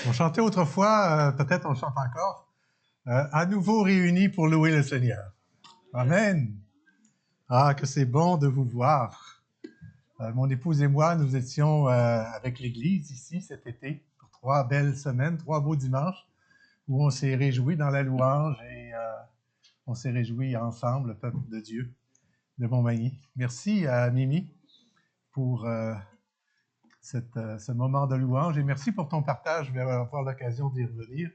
On chantait autrefois, peut-être on chante encore, à nouveau réunis pour louer le Seigneur. Amen. Ah, que c'est bon de vous voir. Mon épouse et moi, nous étions avec l'Église ici cet été pour 3 belles semaines, 3 beaux dimanches, où on s'est réjouis dans la louange et on s'est réjouis ensemble, le peuple de Dieu, de Montmagny. Merci à Mimi pour ce moment de louange et merci pour ton partage. Je vais avoir l'occasion d'y revenir.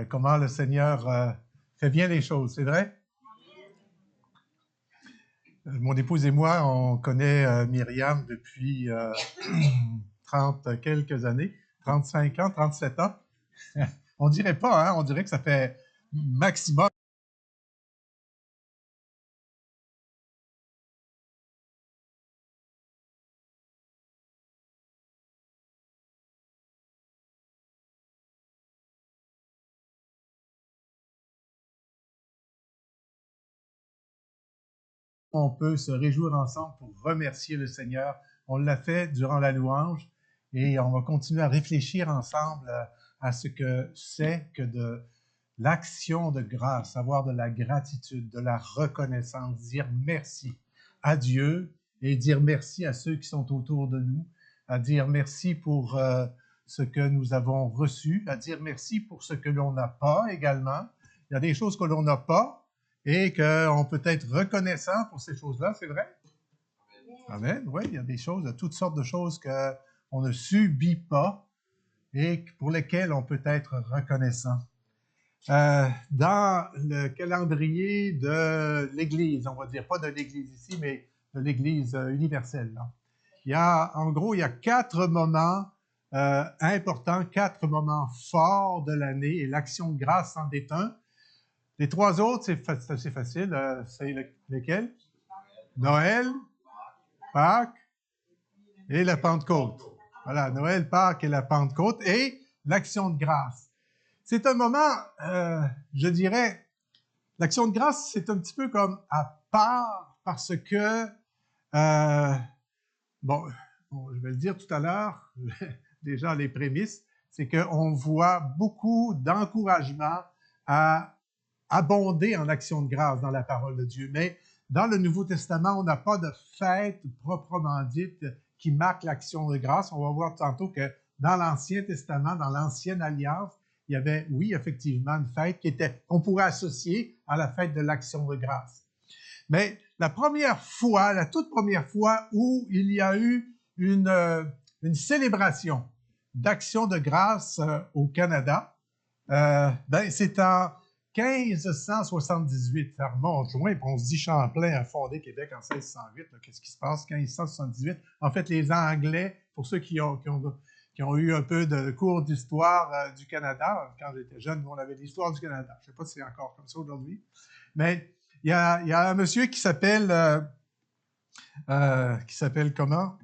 Comment le Seigneur fait bien les choses, c'est vrai? Mon épouse et moi, on connaît Myriam depuis 30 quelques années, 35 ans, 37 ans. On dirait pas, hein? On dirait que ça fait maximum. On peut se réjouir ensemble pour remercier le Seigneur. On l'a fait durant la louange et on va continuer à réfléchir ensemble à ce que c'est que de l'action de grâce, avoir de la gratitude, de la reconnaissance, dire merci à Dieu et dire merci à ceux qui sont autour de nous, à dire merci pour ce que nous avons reçu, à dire merci pour ce que l'on n'a pas également. Il y a des choses que l'on n'a pas, et qu'on peut être reconnaissant pour ces choses-là, c'est vrai? Amen. Oui, il y a des choses, toutes sortes de choses qu'on ne subit pas et pour lesquelles on peut être reconnaissant. Dans le calendrier de l'Église, on va dire, pas de l'Église ici, mais de l'Église universelle, là. En gros, il y a 4 moments importants, 4 moments forts de l'année, et l'Action de grâce en est un. Les 3 autres, c'est assez facile. C'est lesquels? Noël, Pâques et la Pentecôte. Voilà, Noël, Pâques et la Pentecôte et l'Action de grâce. C'est un moment, je dirais, l'Action de grâce, c'est un petit peu comme à part parce que, bon, je vais le dire tout à l'heure, déjà les prémices, c'est qu'on voit beaucoup d'encouragement à abonder en action de grâce dans la parole de Dieu. Mais dans le Nouveau Testament, on n'a pas de fête proprement dite qui marque l'action de grâce. On va voir tantôt que dans l'Ancien Testament, dans l'Ancienne Alliance, il y avait, oui, effectivement, une fête qu'on pourrait associer à la fête de l'action de grâce. Mais la toute première fois où il y a eu une célébration d'action de grâce au Canada, c'est en 1578, ça remonte loin, puis on se dit Champlain a fondé Québec en 1608. Qu'est-ce qui se passe? 1578. En fait, les Anglais, pour ceux qui ont eu un peu de cours d'histoire du Canada, quand j'étais jeune, on avait l'histoire du Canada. Je ne sais pas si c'est encore comme ça aujourd'hui. Mais il y a un monsieur qui s'appelle comment?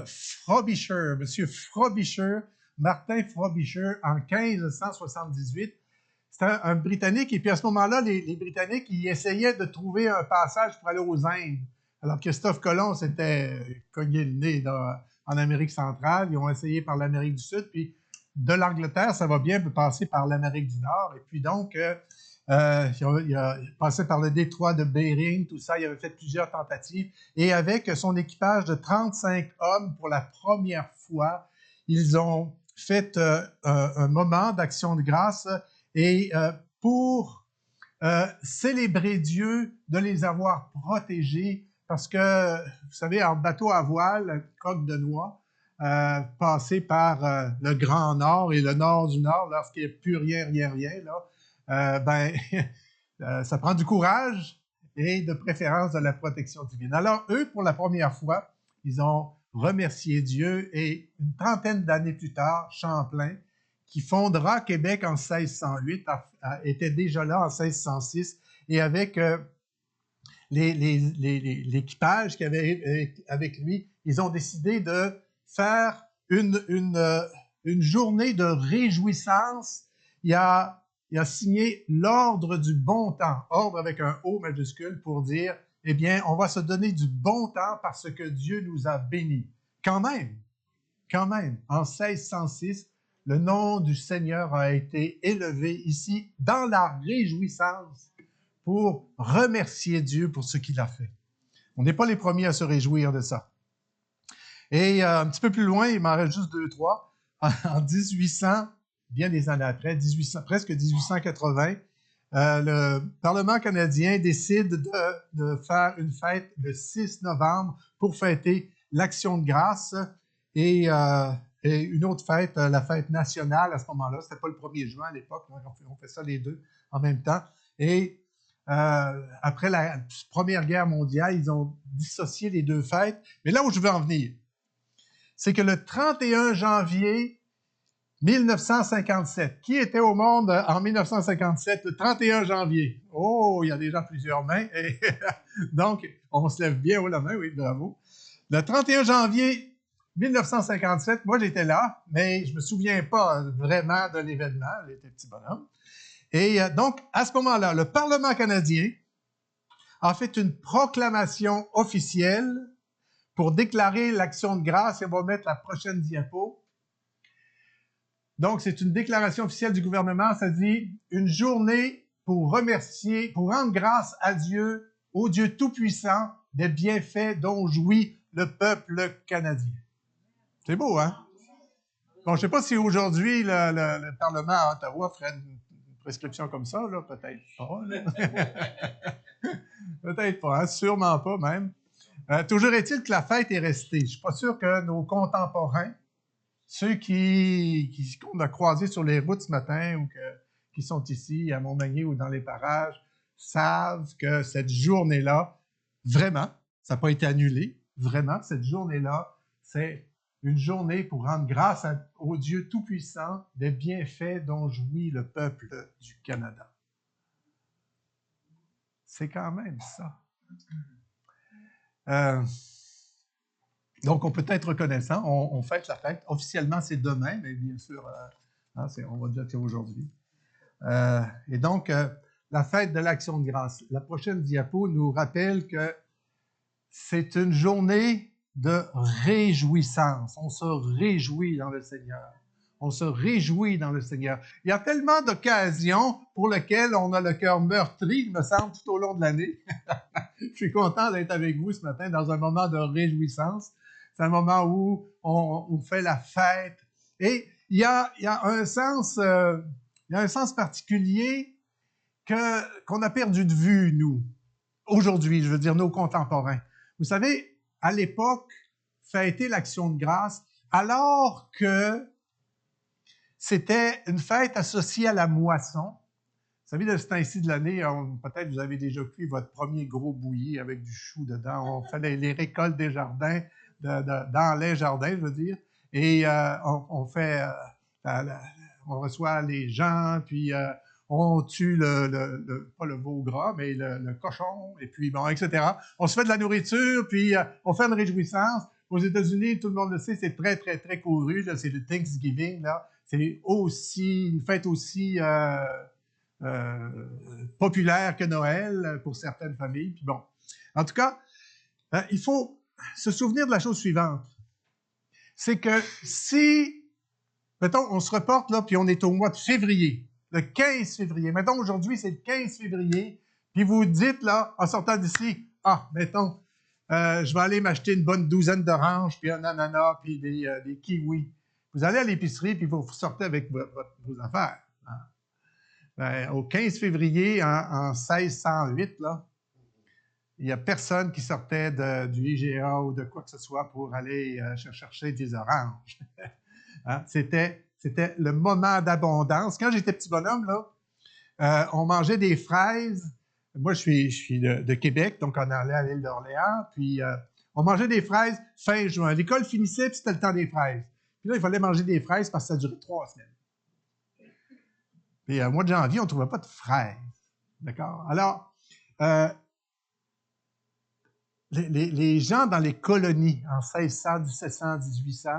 Frobisher, monsieur Frobisher, Martin Frobisher, en 1578. C'était un Britannique, et puis à ce moment-là, les Britanniques, ils essayaient de trouver un passage pour aller aux Indes. Alors Christophe Colomb s'était cogné le nez en Amérique centrale, ils ont essayé par l'Amérique du Sud, puis de l'Angleterre, ça va bien, peut passer par l'Amérique du Nord, et puis donc, il a passé par le détroit de Bering, tout ça, il avait fait plusieurs tentatives, et avec son équipage de 35 hommes, pour la première fois, ils ont fait un moment d'action de grâce, et pour célébrer Dieu de les avoir protégés, parce que, vous savez, en bateau à voile, coque de noix, passer par le Grand Nord et le Nord du Nord, lorsqu'il n'y a plus rien, là, ça prend du courage et de préférence de la protection divine. Alors, eux, pour la première fois, ils ont remercié Dieu, et une trentaine d'années plus tard, Champlain, qui fondera Québec en 1608, était déjà là en 1606, et avec l'équipage qu'il avait avec lui, ils ont décidé de faire une journée de réjouissance. Il a signé l'ordre du bon temps, ordre avec un O majuscule, pour dire, eh bien, on va se donner du bon temps parce que Dieu nous a bénis. Quand même, en 1606, le nom du Seigneur a été élevé ici dans la réjouissance pour remercier Dieu pour ce qu'il a fait. On n'est pas les premiers à se réjouir de ça. Et un petit peu plus loin, il m'en reste juste 2-3, en 1800, bien des années après, presque 1880, le Parlement canadien décide de faire une fête le 6 novembre pour fêter l'Action de grâce et une autre fête, la fête nationale à ce moment-là. C'était pas le 1er juin à l'époque, on fait ça les deux en même temps. Et après la Première Guerre mondiale, ils ont dissocié les deux fêtes. Mais là où je veux en venir, c'est que le 31 janvier 1957. Qui était au monde en 1957, le 31 janvier? Oh, il y a déjà plusieurs mains. Et donc, on se lève bien haut la main, oui, bravo. Le 31 janvier 1957, moi j'étais là, mais je ne me souviens pas vraiment de l'événement, j'étais petit bonhomme. Et donc, à ce moment-là, le Parlement canadien a fait une proclamation officielle pour déclarer l'Action de grâce, et on va mettre la prochaine diapo. Donc, c'est une déclaration officielle du gouvernement, ça dit une journée pour remercier, pour rendre grâce à Dieu, au Dieu Tout-Puissant, des bienfaits dont jouit le peuple canadien. C'est beau, hein? Bon, je ne sais pas si aujourd'hui le Parlement à Ottawa ferait une prescription comme ça, là, peut-être pas. Peut-être pas, hein? Sûrement pas même. Toujours est-il que la fête est restée. Je ne suis pas sûr que nos contemporains, ceux qu'on a croisés sur les routes ce matin ou qui sont ici à Montmagny ou dans les parages, savent que cette journée-là, vraiment, ça n'a pas été annulé, vraiment, cette journée-là, c'est une journée pour rendre grâce au Dieu Tout-Puissant des bienfaits dont jouit le peuple du Canada. C'est quand même ça. Donc, on peut être reconnaissant. On fête la fête. Officiellement, c'est demain, mais bien sûr, on va dire que c'est aujourd'hui. Et donc, la fête de l'Action de grâce. La prochaine diapo nous rappelle que c'est une journée de réjouissance. On se réjouit dans le Seigneur. On se réjouit dans le Seigneur. Il y a tellement d'occasions pour lesquelles on a le cœur meurtri, il me semble, tout au long de l'année. Je suis content d'être avec vous ce matin dans un moment de réjouissance. C'est un moment où on fait la fête. Et il y a un sens particulier qu'on a perdu de vue, nous, aujourd'hui, je veux dire nos contemporains. Vous savez, à l'époque, fêter l'Action de grâce, alors que c'était une fête associée à la moisson. Vous savez, de ce temps-ci de l'année, peut-être vous avez déjà cuit votre premier gros bouilli avec du chou dedans. On fait les récoltes des jardins, dans les jardins, je veux dire. Et on reçoit les gens, puis on tue pas le veau gras, mais le cochon, et puis bon, etc. On se fait de la nourriture, puis on fait une réjouissance. Aux États-Unis, tout le monde le sait, c'est très, très, très couru. C'est le Thanksgiving, là. C'est aussi une fête aussi populaire que Noël pour certaines familles. Puis bon, en tout cas, il faut se souvenir de la chose suivante. C'est que si, mettons, on se reporte là, puis on est au mois de février, le 15 février. Mettons, aujourd'hui, c'est le 15 février, puis vous dites là, en sortant d'ici, mettons, je vais aller m'acheter une bonne douzaine d'oranges, puis un ananas, puis des kiwis. Vous allez à l'épicerie, puis vous sortez avec vos affaires. Au 15 février, en 1608, là, il n'y a personne qui sortait du IGA ou de quoi que ce soit pour aller chercher des oranges. C'était le moment d'abondance. Quand j'étais petit bonhomme, là, on mangeait des fraises. Moi, je suis de Québec, donc on allait à l'île d'Orléans, puis on mangeait des fraises fin juin. L'école finissait, puis c'était le temps des fraises. Puis là, il fallait manger des fraises parce que ça durait 3 semaines. Puis au mois de janvier, on ne trouvait pas de fraises. D'accord? Alors, les gens dans les colonies en 1600, 1700, 1800,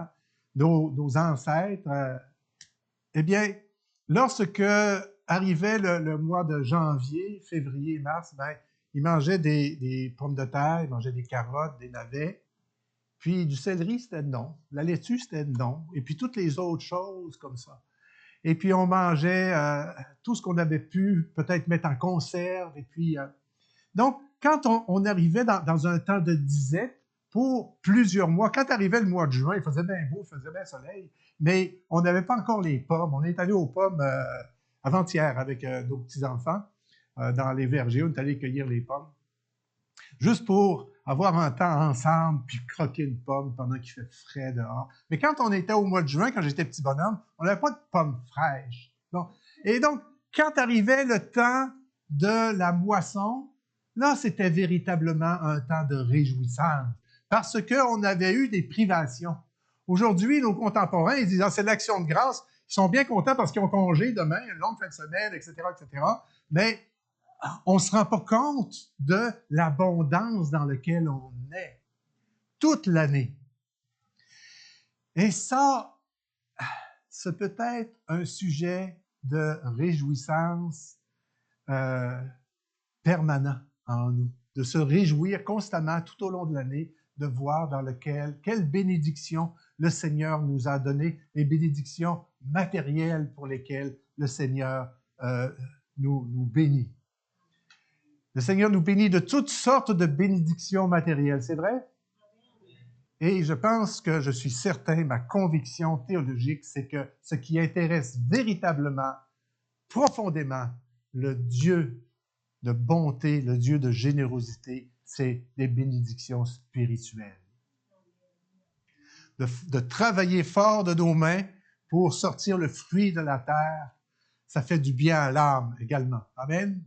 nos ancêtres, eh bien, lorsque arrivait le mois de janvier, février, mars, ben, ils mangeaient des pommes de terre, ils mangeaient des carottes, des navets. Puis du céleri, c'était non. La laitue, c'était non. Et puis toutes les autres choses comme ça. Et puis on mangeait tout ce qu'on avait pu peut-être mettre en conserve. Et puis, donc, quand on arrivait dans un temps de disette, pour plusieurs mois, quand arrivait le mois de juin, il faisait bien beau, il faisait bien soleil, mais on n'avait pas encore les pommes. On est allé aux pommes avant-hier avec nos petits-enfants dans les vergers. On est allé cueillir les pommes, juste pour avoir un temps ensemble, puis croquer une pomme pendant qu'il fait frais dehors. Mais quand on était au mois de juin, quand j'étais petit bonhomme, on n'avait pas de pommes fraîches. Bon. Et donc, quand arrivait le temps de la moisson, là, c'était véritablement un temps de réjouissance, parce qu'on avait eu des privations. Aujourd'hui, nos contemporains, ils disent « Ah, c'est l'action de grâce ». Ils sont bien contents parce qu'ils ont congé demain, une longue fin de semaine, etc., etc. Mais on ne se rend pas compte de l'abondance dans laquelle on est toute l'année. Et ça, c'est peut-être un sujet de réjouissance permanent en nous, de se réjouir constamment tout au long de l'année, de voir dans quelle bénédiction le Seigneur nous a donné, les bénédictions matérielles pour lesquelles le Seigneur nous bénit. Le Seigneur nous bénit de toutes sortes de bénédictions matérielles, c'est vrai? Et je pense que je suis certain, ma conviction théologique, c'est que ce qui intéresse véritablement, profondément, le Dieu de bonté, le Dieu de générosité, c'est des bénédictions spirituelles. De travailler fort de nos mains pour sortir le fruit de la terre, ça fait du bien à l'âme également. Amen?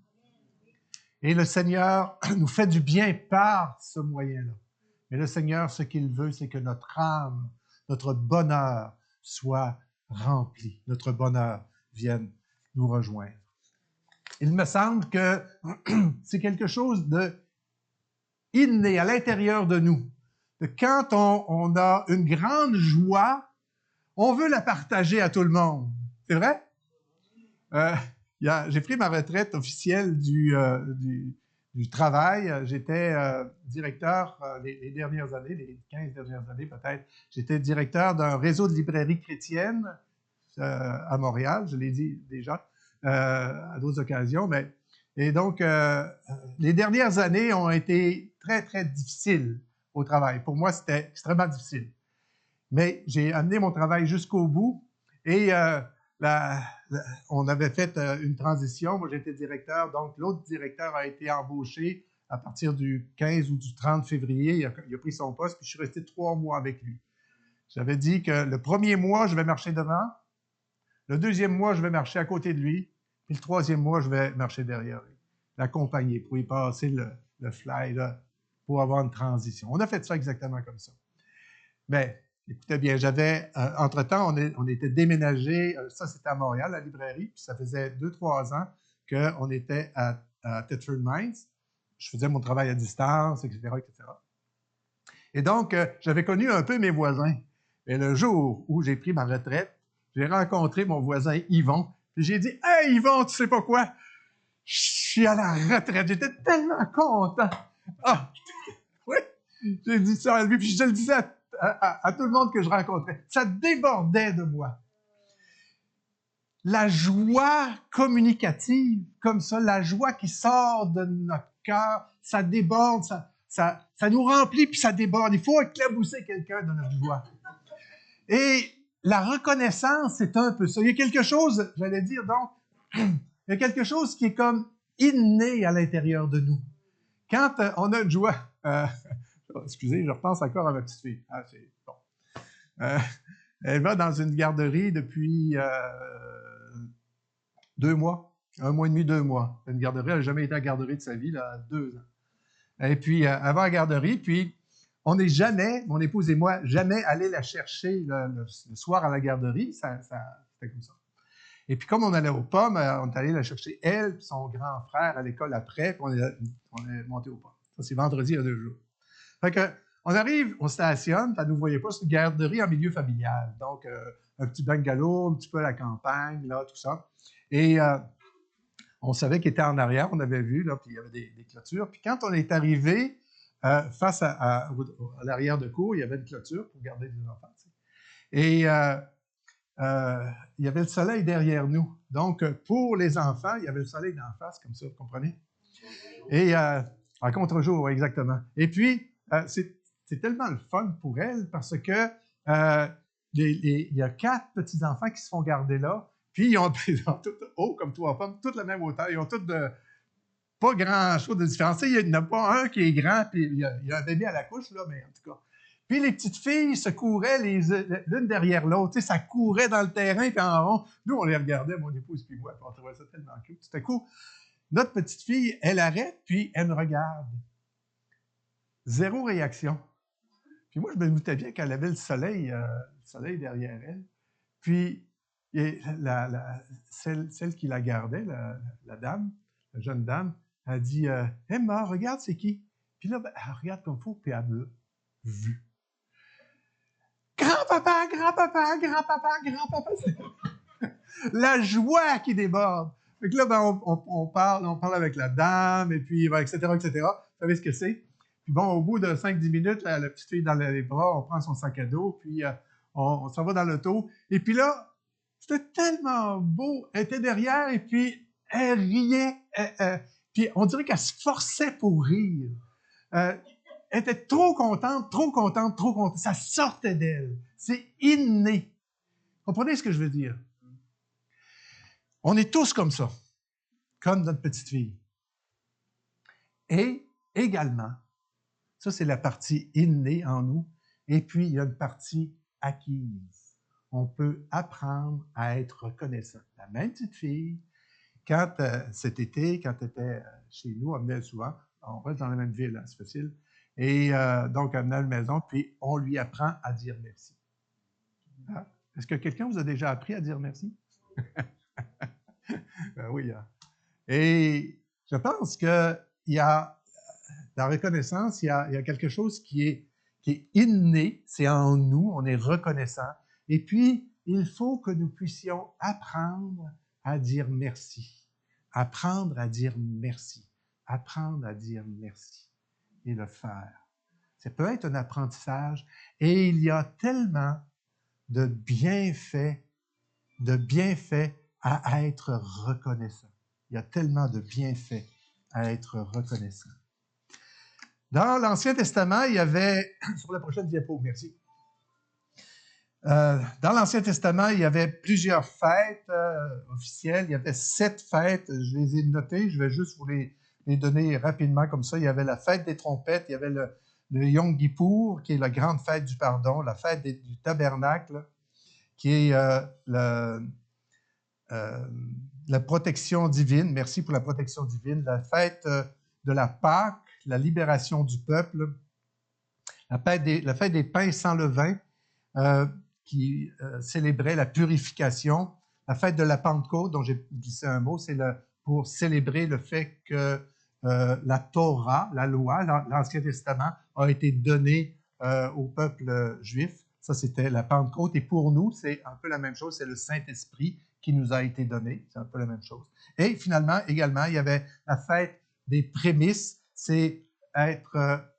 Et le Seigneur nous fait du bien par ce moyen-là. Mais le Seigneur, ce qu'il veut, c'est que notre âme, notre bonheur soit rempli, notre bonheur vienne nous rejoindre. Il me semble que c'est quelque chose de inné à l'intérieur de nous. Quand on a une grande joie, on veut la partager à tout le monde. C'est vrai? J'ai pris ma retraite officielle du travail. J'étais directeur les dernières années, les 15 dernières années peut-être. J'étais directeur d'un réseau de librairies chrétiennes à Montréal, je l'ai dit déjà à d'autres occasions. Et donc, les dernières années ont été très, très difficiles au travail. Pour moi, c'était extrêmement difficile. Mais j'ai amené mon travail jusqu'au bout et on avait fait une transition. Moi, j'étais directeur, donc l'autre directeur a été embauché à partir du 15 ou du 30 février. Il a pris son poste, puis je suis resté 3 mois avec lui. J'avais dit que le premier mois, je vais marcher devant. Le deuxième mois, je vais marcher à côté de lui. Puis le troisième mois, je vais marcher derrière lui, l'accompagner pour y passer le fly là, pour avoir une transition. On a fait ça exactement comme ça. Mais écoutez bien, entre-temps, on était déménagé, ça c'était à Montréal, la librairie, puis ça faisait 2-3 ans qu'on était à Thetford Mines. Je faisais mon travail à distance, etc., etc. Et donc, j'avais connu un peu mes voisins. Et le jour où j'ai pris ma retraite, j'ai rencontré mon voisin Yvon, puis j'ai dit « Hey Yvon, tu sais pas quoi? Je suis à la retraite. » J'étais tellement content. Ah, oui, j'ai dit ça à lui, puis je le disais à tout le monde que je rencontrais. Ça débordait de moi. La joie communicative, comme ça, la joie qui sort de notre cœur, ça déborde, ça nous remplit, puis ça déborde. Il faut éclabousser quelqu'un de notre joie. Et la reconnaissance, c'est un peu ça. Il y a quelque chose, j'allais dire donc, il y a quelque chose qui est comme inné à l'intérieur de nous. Quand on a une joie... excusez, je repense encore à ma petite fille. Ah, c'est bon. Elle va dans une garderie depuis 2 mois, 1 mois et demi, 2 mois. Une garderie, elle n'a jamais été à la garderie de sa vie, là, 2 ans. Et puis, elle va à la garderie, puis on n'est jamais, mon épouse et moi, jamais allés la chercher le soir à la garderie. C'était comme ça. Et puis, comme on allait aux pommes, on est allé la chercher, elle et son grand frère, à l'école après, puis on est monté aux pommes. Ça, c'est vendredi, il y a 2 jours. Fait que, on arrive, on stationne, puis elle ne nous voyait pas, c'est une garderie en milieu familial. Donc, un petit bungalow, un petit peu à la campagne, là, tout ça. Et on savait qu'il était en arrière, on avait vu, là, puis il y avait des clôtures. Puis quand on est arrivé, face à l'arrière de cour, il y avait une clôture pour garder les enfants. Tu sais. Et il y avait le soleil derrière nous. Donc, pour les enfants, il y avait le soleil d'en face, comme ça, vous comprenez? Et en contre-jour, exactement. Et puis, c'est tellement le fun pour elle parce que il y a 4 petits-enfants qui se font garder là, puis ils ont tous hauts comme 3 pommes, toutes la même hauteur, ils ont toutes pas grand-chose de différence. Il n'y en a pas un qui est grand, puis il y a un bébé à la couche, là, mais en tout cas. Puis les petites filles se couraient l'une derrière l'autre. Ça courait dans le terrain, puis en rond. Nous, on les regardait, mon épouse puis moi, puis on trouvait ça tellement cute. Tout à coup, notre petite fille, elle arrête, puis elle me regarde. Zéro réaction. Puis moi, je me doutais bien qu'elle avait le soleil derrière elle. Puis, celle qui la gardait, la dame, la jeune dame, elle dit Emma, regarde, c'est qui? Puis là, elle regarde comme il faut, puis elle m'a vu. Grand-papa, grand-papa, grand-papa, grand-papa. La joie qui déborde. Fait que là, ben, on parle avec la dame, et puis, etc., etc. Vous savez ce que c'est? Puis bon, au bout de 5-10 minutes, la petite fille dans les bras, on prend son sac à dos, puis on s'en va dans l'auto. Et puis là, c'était tellement beau. Elle était derrière, et puis elle riait. Puis on dirait qu'elle se forçait pour rire. Elle était trop contente, trop contente, trop contente. Ça sortait d'elle. C'est inné. Comprenez ce que je veux dire? On est tous comme ça, comme notre petite fille. Et également, ça c'est la partie innée en nous, et puis il y a une partie acquise. On peut apprendre à être reconnaissant. La même petite fille, quand cet été, quand elle était chez nous, elle venait souvent, on reste dans la même ville, hein, c'est facile, et donc elle venait à la maison, puis on lui apprend à dire merci. Hein? Est-ce que quelqu'un vous a déjà appris à dire merci? Ben oui. Hein. Et je pense qu'il y a la reconnaissance, il y a quelque chose qui est inné, c'est en nous, on est reconnaissant. Et puis, il faut que nous puissions apprendre à dire merci. Apprendre à dire merci. Apprendre à dire merci et le faire. Ça peut être un apprentissage et il y a tellement de bienfaits à être reconnaissant. Il y a tellement de bienfaits à être reconnaissant. Dans l'Ancien Testament, il y avait, sur la prochaine diapo, merci. Dans l'Ancien Testament, il y avait plusieurs fêtes officielles. Il y avait 7 fêtes. Je les ai notées. Je vais juste vous les donner rapidement comme ça. Il y avait la fête des trompettes. Il y avait le Yom Kippour, qui est la grande fête du pardon. La fête du tabernacle, qui est la protection divine. Merci pour la protection divine. La fête de la Pâque, la libération du peuple. La fête des pains sans levain, qui célébrait la purification. La fête de la Pentecôte, dont j'ai glissé un mot, c'est pour célébrer le fait que la Torah, la loi, l'Ancien Testament, a été donnée au peuple juif. Ça, c'était la Pentecôte. Et pour nous, c'est un peu la même chose. C'est le Saint-Esprit qui nous a été donné. C'est un peu la même chose. Et finalement, également, il y avait la fête des prémices. C'est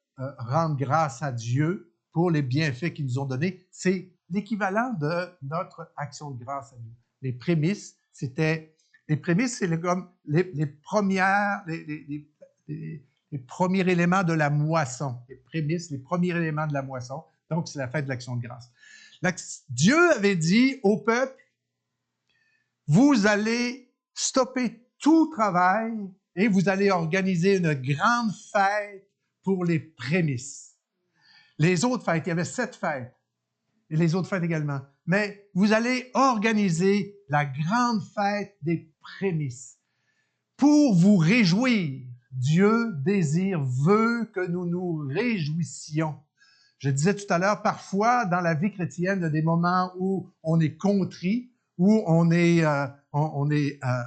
rendre grâce à Dieu pour les bienfaits qu'il nous ont donnés. C'est l'équivalent de notre action de grâce à nous. Les prémices, c'est comme les premiers éléments de la moisson. Les prémices, les premiers éléments de la moisson. Donc, c'est la fête de l'action de grâce. Dieu avait dit au peuple, vous allez stopper tout travail et vous allez organiser une grande fête pour les prémices. Les autres fêtes, il y avait 7 fêtes, et les autres fêtes également. Mais vous allez organiser la grande fête des prémices pour vous réjouir. Dieu veut que nous nous réjouissions. Je disais tout à l'heure, parfois, dans la vie chrétienne, il y a des moments où on est contrit, où on est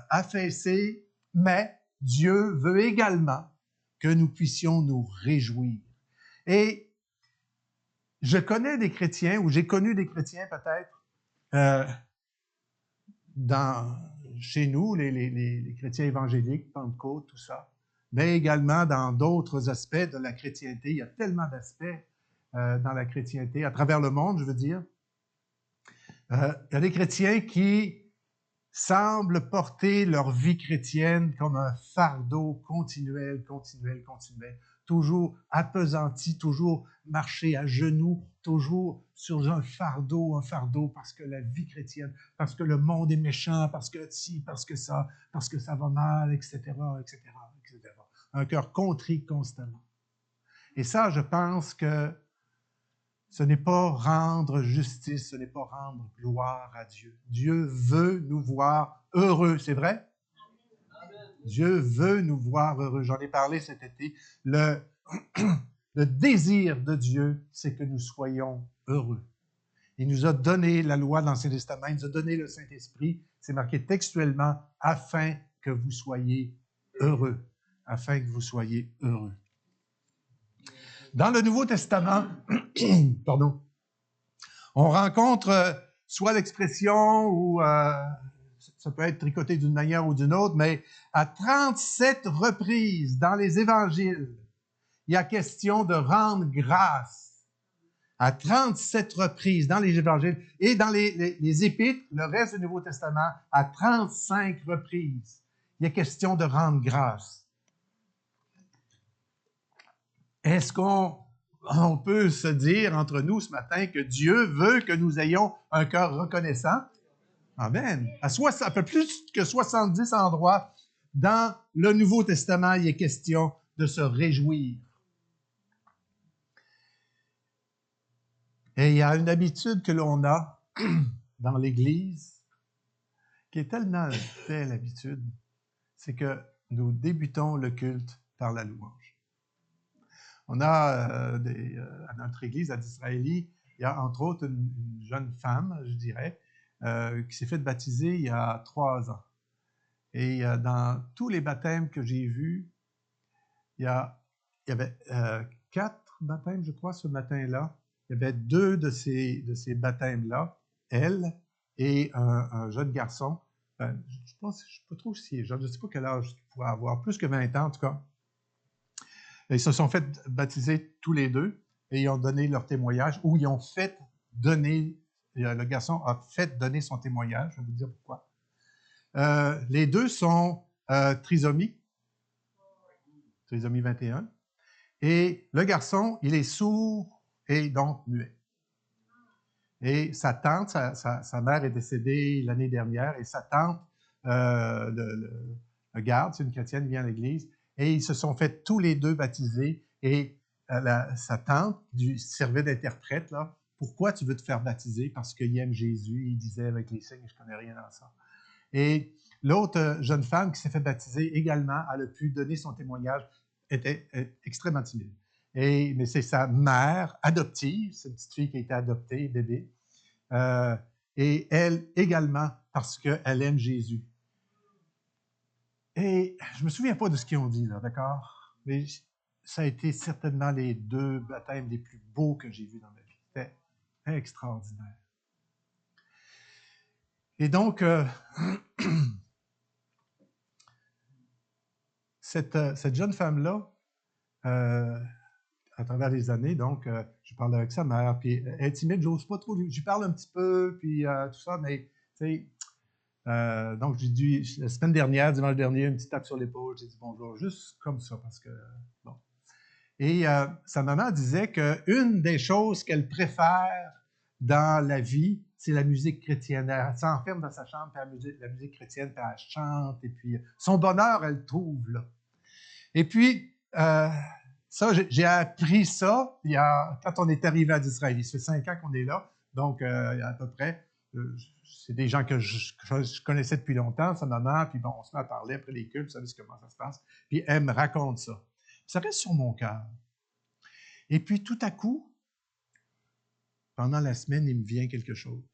affaissé, mais Dieu veut également que nous puissions nous réjouir. Et je connais des chrétiens, ou j'ai connu des chrétiens peut-être, chez nous, les chrétiens évangéliques, Pentecôte, tout ça, mais également dans d'autres aspects de la chrétienté. Il y a tellement d'aspects dans la chrétienté, à travers le monde, je veux dire. Il y a des chrétiens qui semblent porter leur vie chrétienne comme un fardeau continuel, toujours appesanti, toujours marcher à genoux, toujours sur un fardeau, parce que la vie chrétienne, parce que le monde est méchant, parce que ci, parce que ça va mal, etc., etc., etc. Un cœur contrit constamment. Et ça, je pense que ce n'est pas rendre justice, ce n'est pas rendre gloire à Dieu. Dieu veut nous voir heureux, c'est vrai? Dieu veut nous voir heureux. J'en ai parlé cet été. Le désir de Dieu, c'est que nous soyons heureux. Il nous a donné la loi de l'Ancien Testament, il nous a donné le Saint-Esprit. C'est marqué textuellement, afin que vous soyez heureux. Afin que vous soyez heureux. Dans le Nouveau Testament, pardon, on rencontre soit l'expression ou ça peut être tricoté d'une manière ou d'une autre, mais à 37 reprises dans les évangiles, il y a question de rendre grâce. À 37 reprises dans les évangiles et dans les épîtres, le reste du Nouveau Testament, à 35 reprises, il y a question de rendre grâce. Est-ce qu'on peut se dire entre nous ce matin que Dieu veut que nous ayons un cœur reconnaissant? Amen. À peu plus que 70 endroits dans le Nouveau Testament, il est question de se réjouir. Et il y a une habitude que l'on a dans l'Église qui est tellement une belle habitude, c'est que nous débutons le culte par la louange. On a à notre Église, à d'Israélie, il y a entre autres une jeune femme, je dirais, qui s'est fait baptiser il y a 3 ans. Et dans tous les baptêmes que j'ai vus, il y avait 4 baptêmes, je crois, ce matin-là. Il y avait 2 de ces baptêmes-là, elle et un jeune garçon. Je ne sais pas trop si je ne sais pas quel âge il pourrait avoir, plus que 20 ans en tout cas. Ils se sont fait baptiser tous les deux et ils ont donné leur témoignage, ou ils ont fait donner, le garçon a fait donner son témoignage, je vais vous dire pourquoi. Les deux sont trisomie 21, et le garçon, il est sourd et donc muet. Et sa tante, sa mère est décédée l'année dernière, et sa tante le garde, c'est une chrétienne, vient à l'église, et ils se sont fait tous les deux baptiser, et sa tante servait d'interprète, là. Pourquoi tu veux te faire baptiser? Parce qu'il aime Jésus, il disait avec les signes, je ne connais rien dans ça. Et l'autre jeune femme qui s'est fait baptiser également, elle a pu donner son témoignage, était extrêmement timide. Mais c'est sa mère adoptive, c'est une petite fille qui a été adoptée, bébé, et elle également, parce qu'elle aime Jésus. Et je ne me souviens pas de ce qu'ils ont dit, là, d'accord? Mais ça a été certainement les 2 baptêmes les plus beaux que j'ai vus dans ma vie. C'était extraordinaire. Et donc, cette jeune femme-là, à travers les années, donc, je parle avec sa mère, puis elle est timide, j'ose pas trop, j'y parle un petit peu, puis tout ça, mais, tu sais, donc, j'ai dit, la semaine dernière, dimanche dernier, une petite tape sur l'épaule, j'ai dit bonjour, juste comme ça, parce que, bon. Et sa maman disait qu'une des choses qu'elle préfère dans la vie, c'est la musique chrétienne. Elle s'enferme dans sa chambre, puis la musique chrétienne, puis elle chante, et puis son bonheur, elle le trouve là. Et puis, ça, j'ai appris ça quand on est arrivé à Israël. Ça fait 5 ans qu'on est là, donc à peu près. C'est des gens que je connaissais depuis longtemps, sa maman, puis bon, on se met à parler après les cultes, vous savez comment ça se passe. Puis elle me raconte ça. Ça reste sur mon cœur. Et puis tout à coup, pendant la semaine, il me vient quelque chose.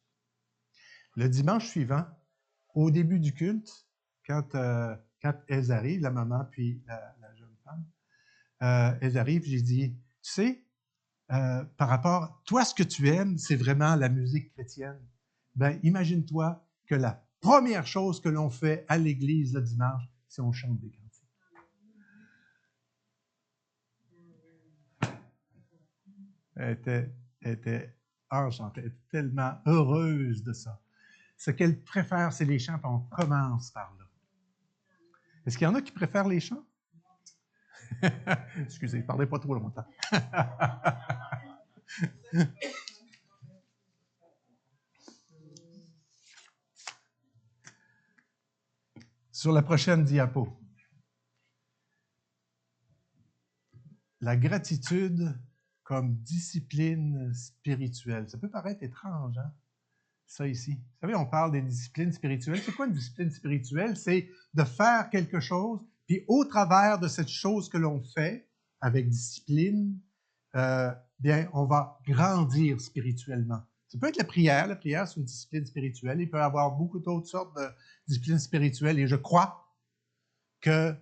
Le dimanche suivant, au début du culte, quand elles arrivent, la maman puis la jeune femme, elles arrivent, j'ai dit, tu sais, par rapport, toi, ce que tu aimes, c'est vraiment la musique chrétienne. Ben, imagine-toi que la première chose que l'on fait à l'église le dimanche, c'est on chante des cantiques. Elle était enchantée, elle était tellement heureuse de ça. Ce qu'elle préfère, c'est les chants, puis on commence par là. Est-ce qu'il y en a qui préfèrent les chants? Excusez, ne parlez pas trop longtemps. Sur la prochaine diapo. La gratitude comme discipline spirituelle. Ça peut paraître étrange, hein? Ça ici. Vous savez, on parle des disciplines spirituelles. C'est quoi une discipline spirituelle? C'est de faire quelque chose, puis au travers de cette chose que l'on fait, avec discipline, bien, on va grandir spirituellement. Ça peut être la prière. La prière, c'est une discipline spirituelle. Il peut y avoir beaucoup d'autres sortes de disciplines spirituelles. Et je crois que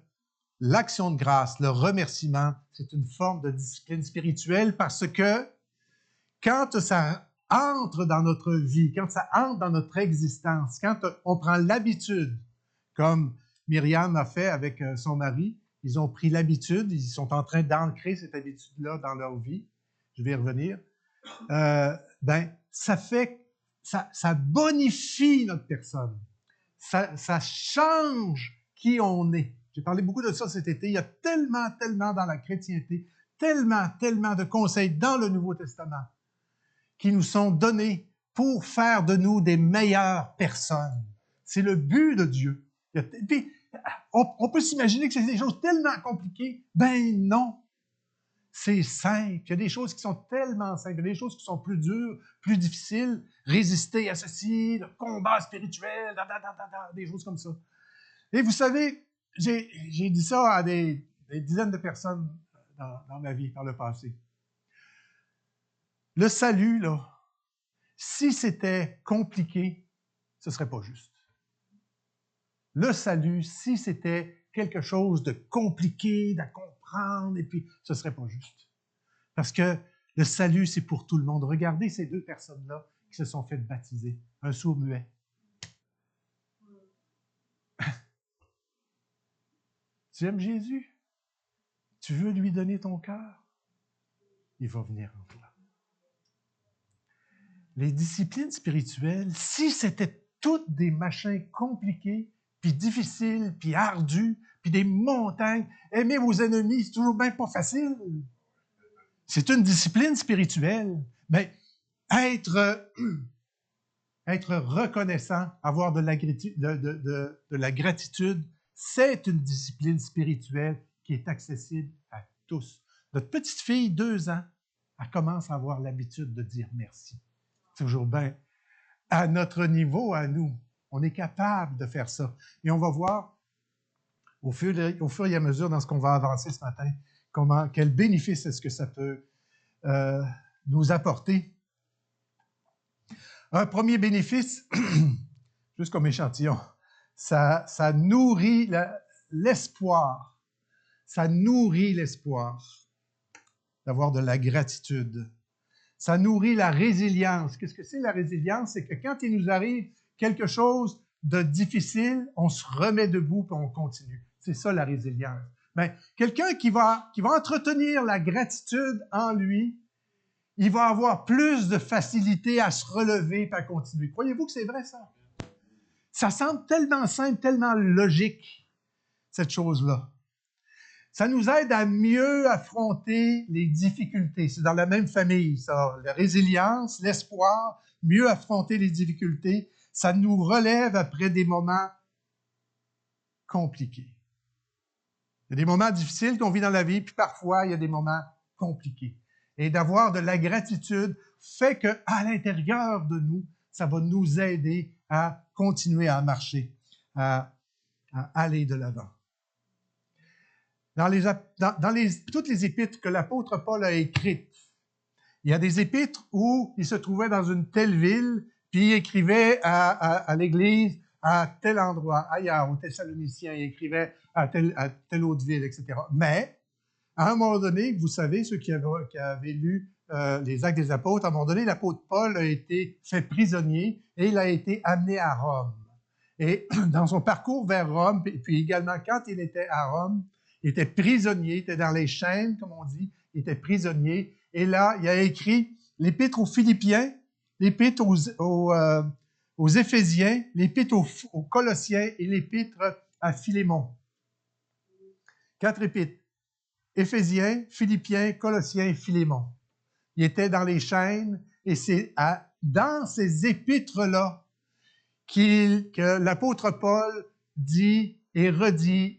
l'action de grâce, le remerciement, c'est une forme de discipline spirituelle parce que quand ça entre dans notre vie, quand ça entre dans notre existence, quand on prend l'habitude, comme Myriam a fait avec son mari, ils ont pris l'habitude, ils sont en train d'ancrer cette habitude-là dans leur vie, je vais y revenir, ben, ça bonifie notre personne, ça change qui on est. J'ai parlé beaucoup de ça cet été, il y a tellement dans la chrétienté, tellement de conseils dans le Nouveau Testament qui nous sont donnés pour faire de nous des meilleures personnes. C'est le but de Dieu. Puis, on peut s'imaginer que c'est des choses tellement compliquées. Ben non. C'est simple. Il y a des choses qui sont tellement simples. Il y a des choses qui sont plus dures, plus difficiles. Résister à ceci, le combat spirituel, des choses comme ça. Et vous savez, j'ai dit ça à des dizaines de personnes dans ma vie par le passé. Le salut, là, si c'était compliqué, ce ne serait pas juste. Le salut, si c'était quelque chose de compliqué à comprendre, et puis ce ne serait pas juste. Parce que le salut, c'est pour tout le monde. Regardez ces deux personnes-là qui se sont faites baptiser. Un sourd-muet. Tu aimes Jésus? Tu veux lui donner ton cœur? Il va venir en toi. Les disciplines spirituelles, si c'était toutes des machins compliqués, puis difficiles, puis ardus, puis des montagnes, aimer vos ennemis, c'est toujours bien pas facile. C'est une discipline spirituelle. Mais être reconnaissant, avoir de la gratitude, c'est une discipline spirituelle qui est accessible à tous. Notre petite fille, 2 ans, elle commence à avoir l'habitude de dire merci. C'est toujours bien. À notre niveau, à nous, on est capable de faire ça. Et on va voir, au fur et à mesure, dans ce qu'on va avancer ce matin, quel bénéfice est-ce que ça peut nous apporter. Un premier bénéfice, juste comme échantillon, ça nourrit l'espoir. Ça nourrit l'espoir d'avoir de la gratitude. Ça nourrit la résilience. Qu'est-ce que c'est la résilience? C'est que quand il nous arrive quelque chose de difficile, on se remet debout et on continue. C'est ça la résilience. Mais quelqu'un qui va entretenir la gratitude en lui, il va avoir plus de facilité à se relever et à continuer. Croyez-vous que c'est vrai, ça? Ça semble tellement simple, tellement logique, cette chose-là. Ça nous aide à mieux affronter les difficultés. C'est dans la même famille, ça. La résilience, l'espoir, mieux affronter les difficultés, ça nous relève après des moments compliqués. Il y a des moments difficiles qu'on vit dans la vie, puis parfois, il y a des moments compliqués. Et d'avoir de la gratitude fait qu'à l'intérieur de nous, ça va nous aider à continuer à marcher, à aller de l'avant. Dans toutes les épîtres que l'apôtre Paul a écrites, il y a des épîtres où il se trouvait dans une telle ville, puis il écrivait à l'Église à tel endroit, ailleurs, aux Thessaloniciens, il écrivait à telle autre ville, etc. Mais, à un moment donné, vous savez, ceux qui avaient lu les Actes des Apôtres, à un moment donné, l'apôtre Paul a été fait prisonnier et il a été amené à Rome. Et dans son parcours vers Rome, puis également quand il était à Rome, il était prisonnier, il était dans les chaînes, comme on dit, il était prisonnier, Et là, il a écrit l'Épître aux Philippiens, l'Épître aux Éphésiens, l'Épître aux Colossiens et l'Épître à Philémon. 4 épîtres. Éphésiens, Philippiens, Colossiens et Philémon. Il était dans les chaînes et c'est dans ces épîtres-là que l'apôtre Paul dit et redit,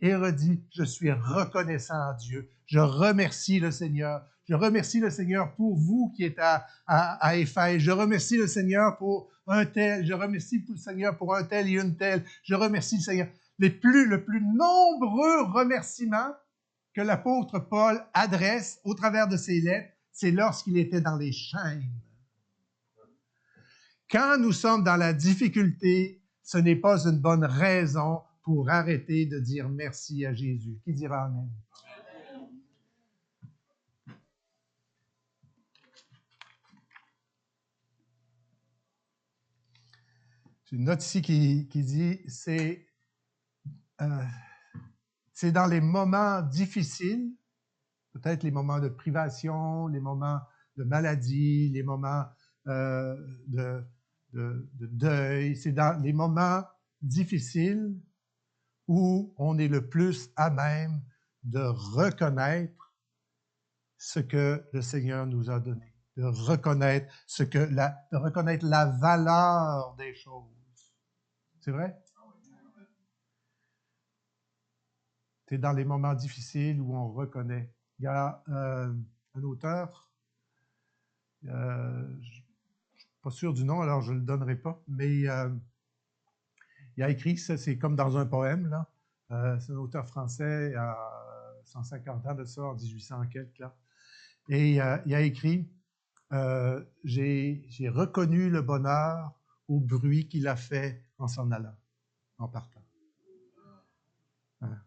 je suis reconnaissant à Dieu. Je remercie le Seigneur. Je remercie le Seigneur pour vous qui êtes à Éphèse. Je remercie le Seigneur pour un tel. Je remercie le Seigneur pour un tel et une telle. Je remercie le Seigneur. Le plus nombreux remerciements que l'apôtre Paul adresse au travers de ses lettres, c'est lorsqu'il était dans les chaînes. Quand nous sommes dans la difficulté, ce n'est pas une bonne raison pour arrêter de dire merci à Jésus. Qui dira Amen? J'ai une note ici qui dit, c'est dans les moments difficiles, peut-être les moments de privation, les moments de maladie, les moments de deuil, c'est dans les moments difficiles où on est le plus à même de reconnaître ce que le Seigneur nous a donné, de reconnaître de reconnaître la valeur des choses. C'est vrai? C'est dans les moments difficiles où on reconnaît. Il y a un auteur, je ne suis pas sûr du nom, alors je ne le donnerai pas, mais il a écrit, ça c'est comme dans un poème, là. C'est un auteur français, il a 150 ans de ça, en 1800 quelques, là. Et il a écrit, j'ai reconnu le bonheur au bruit qu'il a fait en s'en allant, en partant. Hein.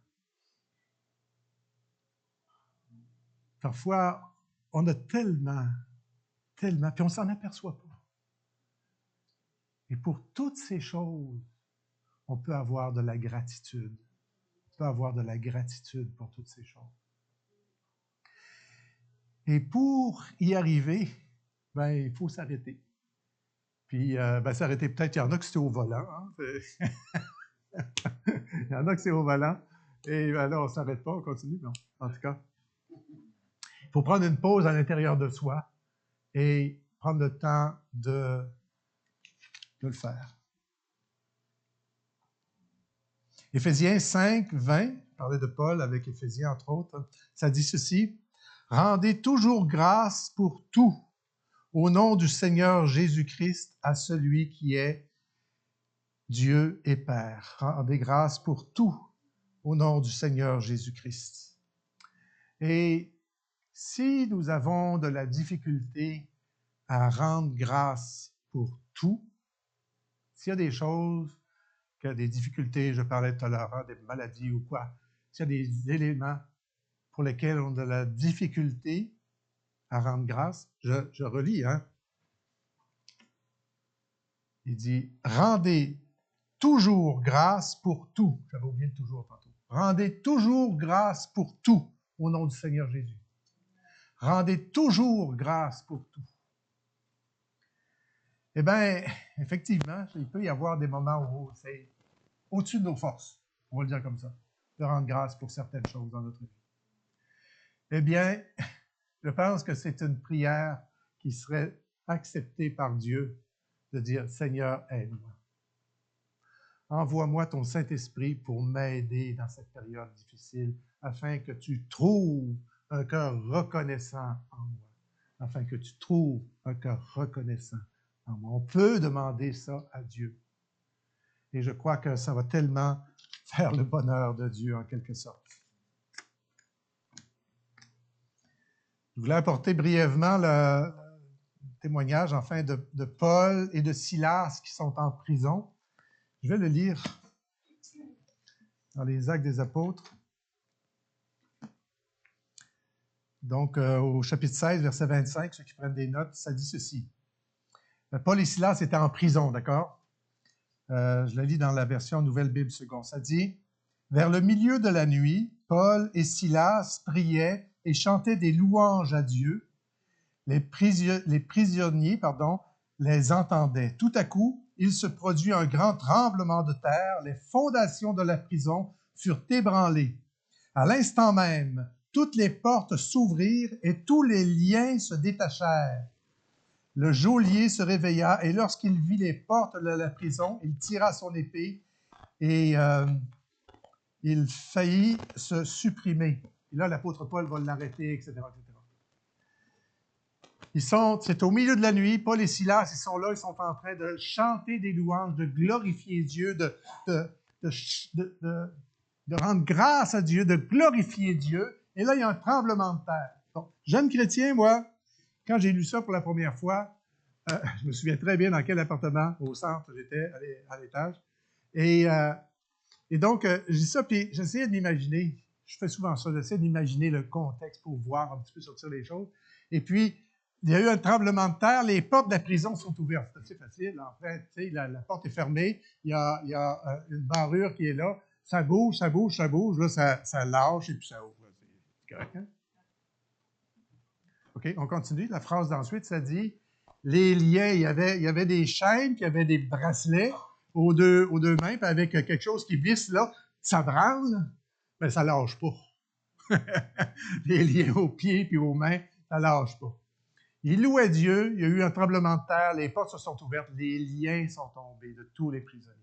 Parfois, on a tellement, puis on ne s'en aperçoit pas. Et pour toutes ces choses, on peut avoir de la gratitude. On peut avoir de la gratitude pour toutes ces choses. Et pour y arriver, ben, il faut s'arrêter. Puis, s'arrêter, peut-être, il y en a que c'est au volant. Hein? Il y en a que c'est au volant. Et ben, là, on ne s'arrête pas, on continue. Non, en tout cas. Il faut prendre une pause à l'intérieur de soi et prendre le temps de le faire. Éphésiens 5, 20, je parlais de Paul avec Éphésiens, entre autres, ça dit ceci, « Rendez toujours grâce pour tout, au nom du Seigneur Jésus-Christ, à celui qui est Dieu et Père. » Rendez grâce pour tout, au nom du Seigneur Jésus-Christ. Et si nous avons de la difficulté à rendre grâce pour tout, s'il y a des choses, qu'il y a des difficultés, je parlais tout à l'heure, des maladies ou quoi, s'il y a des éléments pour lesquels on a de la difficulté à rendre grâce, je relis, hein? Il dit, rendez toujours grâce pour tout. J'avais oublié le toujours tantôt. Rendez toujours grâce pour tout au nom du Seigneur Jésus. Rendez toujours grâce pour tout. Eh bien, effectivement, il peut y avoir des moments où c'est au-dessus de nos forces, on va le dire comme ça, de rendre grâce pour certaines choses dans notre vie. Eh bien, je pense que c'est une prière qui serait acceptée par Dieu de dire, Seigneur, aide-moi. Envoie-moi ton Saint-Esprit pour m'aider dans cette période difficile, afin que tu trouves un cœur reconnaissant en moi. Afin que tu trouves un cœur reconnaissant en moi. On peut demander ça à Dieu. Et je crois que ça va tellement faire le bonheur de Dieu, en quelque sorte. Je voulais apporter brièvement le témoignage, enfin, de Paul et de Silas qui sont en prison. Je vais le lire dans les Actes des Apôtres. Donc, au chapitre 16, verset 25, ceux qui prennent des notes, ça dit ceci. Paul et Silas étaient en prison, d'accord? Je le lis dans la version Nouvelle Bible seconde. Ça dit, « Vers le milieu de la nuit, Paul et Silas priaient et chantaient des louanges à Dieu. les prisonniers, les entendaient. Tout à coup, il se produit un grand tremblement de terre, les fondations de la prison furent ébranlées. À l'instant même, toutes les portes s'ouvrirent et tous les liens se détachèrent. Le geôlier se réveilla et lorsqu'il vit les portes de la prison, il tira son épée et il faillit se supprimer. Et là, l'apôtre Paul va l'arrêter, etc., etc. C'est au milieu de la nuit, Paul et Silas, ils sont là, ils sont en train de chanter des louanges, de glorifier Dieu, de rendre grâce à Dieu, de glorifier Dieu. Et là, il y a un tremblement de terre. Donc, jeune chrétien, moi, quand j'ai lu ça pour la première fois, je me souviens très bien dans quel appartement au centre j'étais, à l'étage. Et donc, je dis ça, puis j'essayais d'imaginer, je fais souvent ça, j'essaie d'imaginer le contexte pour voir un petit peu sortir les choses. Et puis, il y a eu un tremblement de terre, les portes de la prison sont ouvertes. C'est assez facile, en fait. Tu sais, la porte est fermée, il y a une barrure qui est là, ça bouge, ça bouge, ça bouge, là, ça lâche et puis ça ouvre. C'est correct, hein? OK, on continue. La phrase d'ensuite, ça dit, les liens, il y avait des chaînes, puis il y avait des bracelets aux deux mains, puis avec quelque chose qui visse là, ça branle, mais ça lâche pas. Les liens aux pieds puis aux mains, ça lâche pas. Il louait Dieu, il y a eu un tremblement de terre, les portes se sont ouvertes, les liens sont tombés de tous les prisonniers.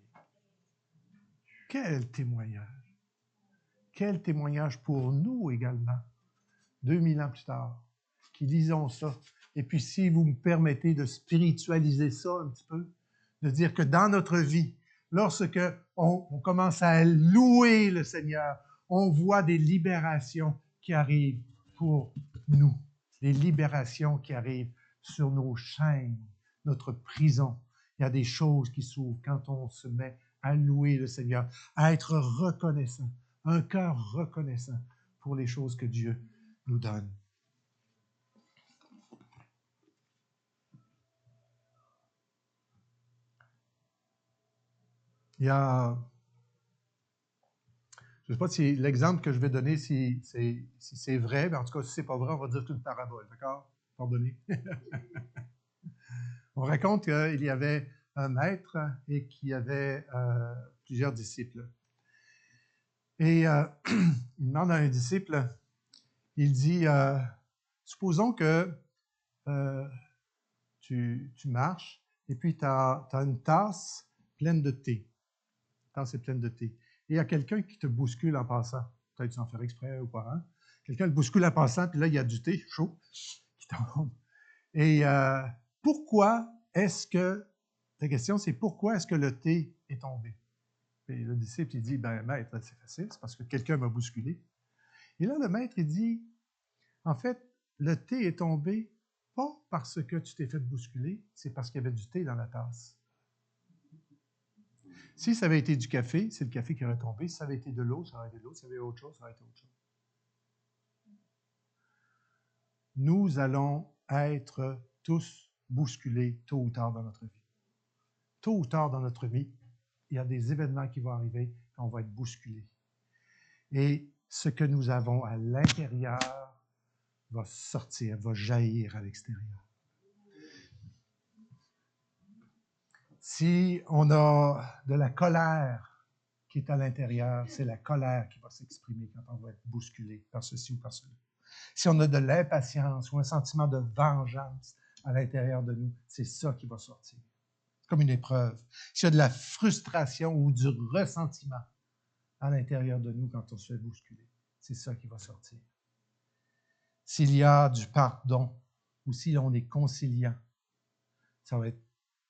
Quel témoignage! Quel témoignage pour nous également, 2000 ans plus tard, qui lisons ça. Et puis, si vous me permettez de spiritualiser ça un petit peu, de dire que dans notre vie, lorsque on commence à louer le Seigneur, on voit des libérations qui arrivent pour nous. Des libérations qui arrivent sur nos chaînes, notre prison. Il y a des choses qui s'ouvrent quand on se met à louer le Seigneur, à être reconnaissant, un cœur reconnaissant pour les choses que Dieu nous donne. Il y a... Je ne sais pas si l'exemple que je vais donner, si c'est vrai, mais en tout cas, si ce n'est pas vrai, on va dire que c'est une parabole, d'accord? Pardonnez. On raconte qu'il y avait un maître et qu'il y avait plusieurs disciples. Et il demande à un disciple, il dit, supposons que tu marches et puis tu as une tasse pleine de thé. La tasse est pleine de thé. Et il y a quelqu'un qui te bouscule en passant. Peut-être sans faire exprès ou pas. Hein? Quelqu'un le bouscule en passant, puis là, il y a du thé chaud qui tombe. Et pourquoi est-ce que, ta question, c'est pourquoi est-ce que le thé est tombé? Et le disciple, il dit, ben maître, c'est facile, c'est parce que quelqu'un m'a bousculé. Et là, le maître, il dit, en fait, le thé est tombé pas parce que tu t'es fait bousculer, c'est parce qu'il y avait du thé dans la tasse. Si ça avait été du café, c'est le café qui aurait tombé. Si ça avait été de l'eau, ça aurait été de l'eau. Si ça avait été autre chose, ça aurait été autre chose. Nous allons être tous bousculés tôt ou tard dans notre vie. Tôt ou tard dans notre vie, il y a des événements qui vont arriver et on va être bousculés. Et ce que nous avons à l'intérieur va sortir, va jaillir à l'extérieur. Si on a de la colère qui est à l'intérieur, c'est la colère qui va s'exprimer quand on va être bousculé par ceci ou par cela. Si on a de l'impatience ou un sentiment de vengeance à l'intérieur de nous, c'est ça qui va sortir. C'est comme une épreuve. S'il y a de la frustration ou du ressentiment à l'intérieur de nous quand on se fait bousculer, c'est ça qui va sortir. S'il y a du pardon ou si on est conciliant, ça va être,